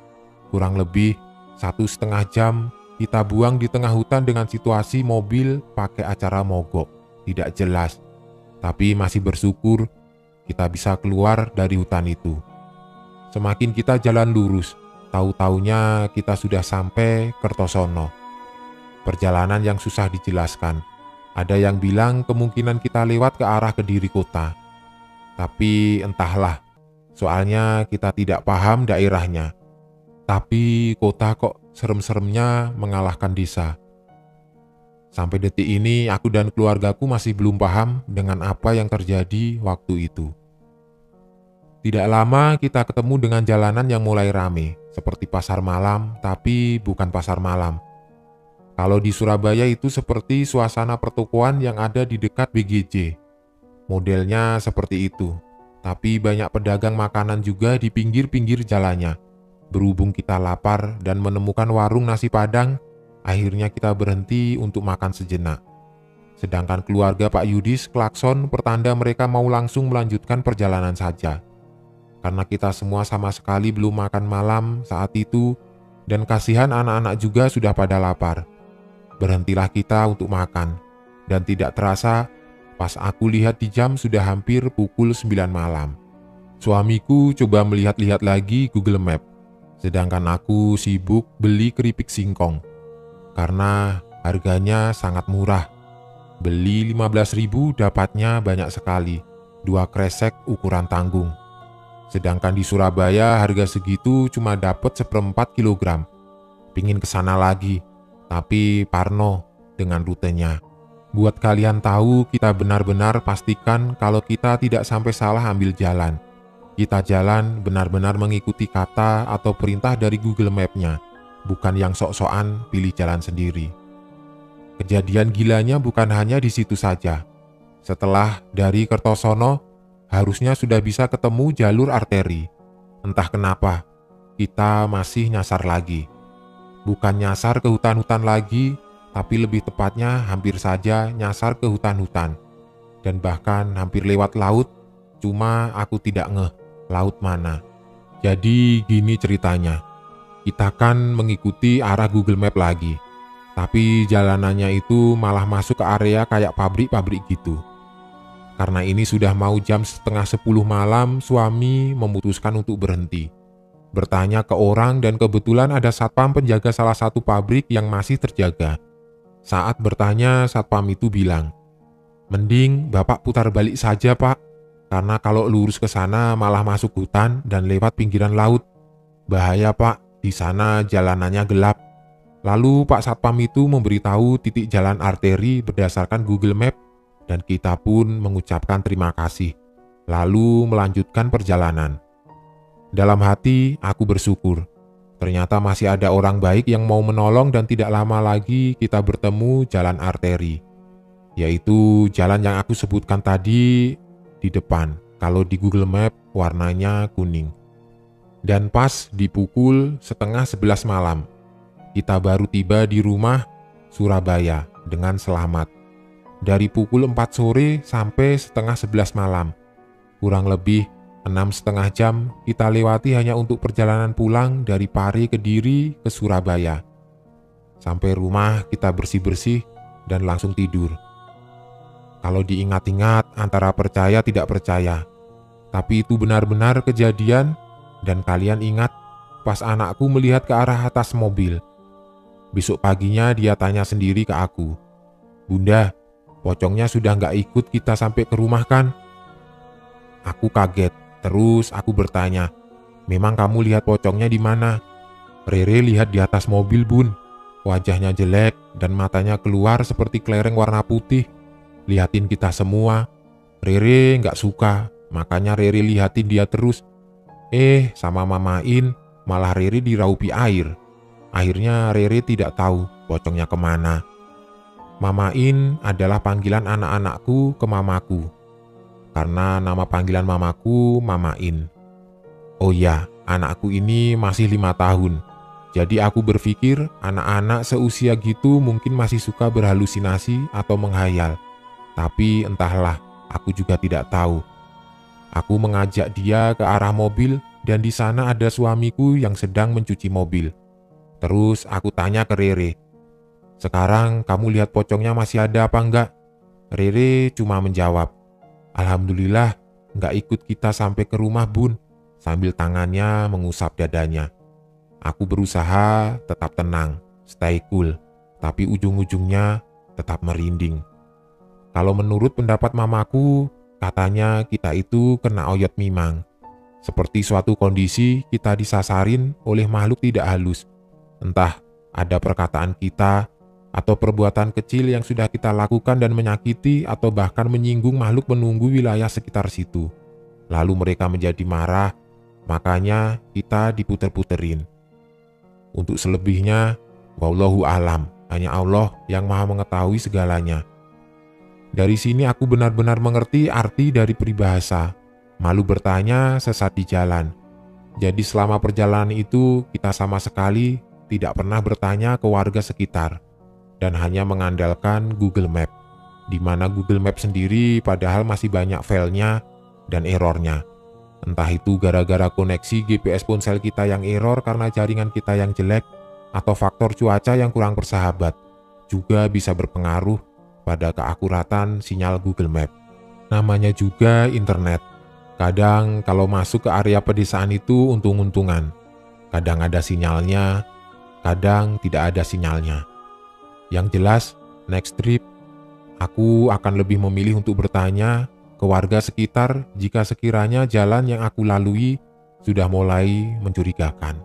Kurang lebih 1,5 jam kita buang di tengah hutan dengan situasi mobil pakai acara mogok. Tidak jelas. Tapi masih bersyukur kita bisa keluar dari hutan itu. Semakin kita jalan lurus, tahu-taunya kita sudah sampai Kertosono. Perjalanan yang susah dijelaskan. Ada yang bilang kemungkinan kita lewat ke arah Kediri kota. Tapi entahlah, soalnya kita tidak paham daerahnya. Tapi kota kok serem-seremnya mengalahkan desa. Sampai detik ini aku dan keluargaku masih belum paham dengan apa yang terjadi waktu itu. Tidak lama kita ketemu dengan jalanan yang mulai rame, seperti pasar malam, tapi bukan pasar malam. Kalau di Surabaya itu seperti suasana pertokoan yang ada di dekat BGJ. Modelnya seperti itu, tapi banyak pedagang makanan juga di pinggir-pinggir jalannya. Berhubung kita lapar dan menemukan warung nasi Padang, akhirnya kita berhenti untuk makan sejenak. Sedangkan keluarga Pak Yudis klakson pertanda mereka mau langsung melanjutkan perjalanan saja. Karena kita semua sama sekali belum makan malam saat itu, dan kasihan anak-anak juga sudah pada lapar. Berhentilah kita untuk makan, dan tidak terasa pas aku lihat di jam sudah hampir pukul 9 malam. Suamiku coba melihat-lihat lagi Google Map, sedangkan aku sibuk beli keripik singkong. Karena harganya sangat murah. Beli 15.000 dapatnya banyak sekali, 2 kresek ukuran tanggung. Sedangkan di Surabaya harga segitu cuma dapat 1/4 kilogram. Pingin kesana lagi, tapi parno, dengan rutenya. Buat kalian tahu, kita benar-benar pastikan kalau kita tidak sampai salah ambil jalan. Kita jalan benar-benar mengikuti kata atau perintah dari Google Map-nya, bukan yang sok-sokan pilih jalan sendiri. Kejadian gilanya bukan hanya di situ saja. Setelah dari Kertosono, harusnya sudah bisa ketemu jalur arteri. Entah kenapa, kita masih nyasar lagi. Bukan nyasar ke hutan-hutan lagi, tapi lebih tepatnya hampir saja nyasar ke hutan-hutan. Dan bahkan hampir lewat laut, cuma aku tidak ngeh laut mana. Jadi gini ceritanya, kita kan mengikuti arah Google Map lagi, tapi jalanannya itu malah masuk ke area kayak pabrik-pabrik gitu. Karena ini sudah mau jam setengah 10 malam, suami memutuskan untuk berhenti. Bertanya ke orang dan kebetulan ada satpam penjaga salah satu pabrik yang masih terjaga. Saat bertanya, satpam itu bilang, "Mending Bapak putar balik saja, Pak. Karena kalau lurus ke sana malah masuk hutan dan lewat pinggiran laut. Bahaya, Pak. Di sana jalanannya gelap." Lalu Pak Satpam itu memberitahu titik jalan arteri berdasarkan Google Map dan kita pun mengucapkan terima kasih. Lalu melanjutkan perjalanan. Dalam hati aku bersyukur. Ternyata masih ada orang baik yang mau menolong dan tidak lama lagi kita bertemu jalan arteri. Yaitu jalan yang aku sebutkan tadi di depan. Kalau di Google Map warnanya kuning. Dan pas di pukul setengah 11 malam, kita baru tiba di rumah Surabaya dengan selamat. Dari pukul 4 sore sampai setengah 11 malam. Kurang lebih 6,5 jam kita lewati hanya untuk perjalanan pulang dari Pare ke Diri ke Surabaya. Sampai rumah kita bersih-bersih dan langsung tidur. Kalau diingat-ingat antara percaya tidak percaya. Tapi itu benar-benar kejadian dan kalian ingat pas anakku melihat ke arah atas mobil. Besok paginya dia tanya sendiri ke aku, "Bunda, pocongnya sudah nggak ikut kita sampai ke rumah kan?" Aku kaget. Terus aku bertanya, "Memang kamu lihat pocongnya di mana?" "Rere lihat di atas mobil, Bun. Wajahnya jelek dan matanya keluar seperti kelereng warna putih. Lihatin kita semua. Rere nggak suka, makanya Rere lihatin dia terus. Sama Mamain, malah Rere diraupi air. Akhirnya Rere tidak tahu pocongnya kemana." Mamain adalah panggilan anak-anakku ke mamaku. Karena nama panggilan mamaku Mamain. Oh ya, anakku ini masih 5 tahun. Jadi aku berpikir anak-anak seusia gitu mungkin masih suka berhalusinasi atau menghayal. Tapi entahlah, aku juga tidak tahu. Aku mengajak dia ke arah mobil dan di sana ada suamiku yang sedang mencuci mobil. Terus aku tanya ke Rere, "Sekarang kamu lihat pocongnya masih ada apa enggak?" Rere cuma menjawab, "Alhamdulillah, nggak ikut kita sampai ke rumah, Bun," sambil tangannya mengusap dadanya. Aku berusaha tetap tenang, stay cool, tapi ujung-ujungnya tetap merinding. Kalau menurut pendapat mamaku, katanya kita itu kena oyot mimang. Seperti suatu kondisi kita disasarin oleh makhluk tidak halus. Entah ada perkataan kita atau perbuatan kecil yang sudah kita lakukan dan menyakiti atau bahkan menyinggung makhluk penunggu wilayah sekitar situ. Lalu mereka menjadi marah, makanya kita diputer-puterin. Untuk selebihnya, wallahu alam, hanya Allah yang maha mengetahui segalanya. Dari sini aku benar-benar mengerti arti dari peribahasa, malu bertanya sesat di jalan. Jadi selama perjalanan itu kita sama sekali tidak pernah bertanya ke warga sekitar. Dan hanya mengandalkan Google Map, di mana Google Map sendiri padahal masih banyak filenya dan errornya. Entah itu gara-gara koneksi GPS ponsel kita yang error karena jaringan kita yang jelek, atau faktor cuaca yang kurang bersahabat, juga bisa berpengaruh pada keakuratan sinyal Google Map. Namanya juga internet. Kadang kalau masuk ke area pedesaan itu untung-untungan. Kadang ada sinyalnya, kadang tidak ada sinyalnya. Yang jelas, next trip, aku akan lebih memilih untuk bertanya ke warga sekitar jika sekiranya jalan yang aku lalui sudah mulai mencurigakan.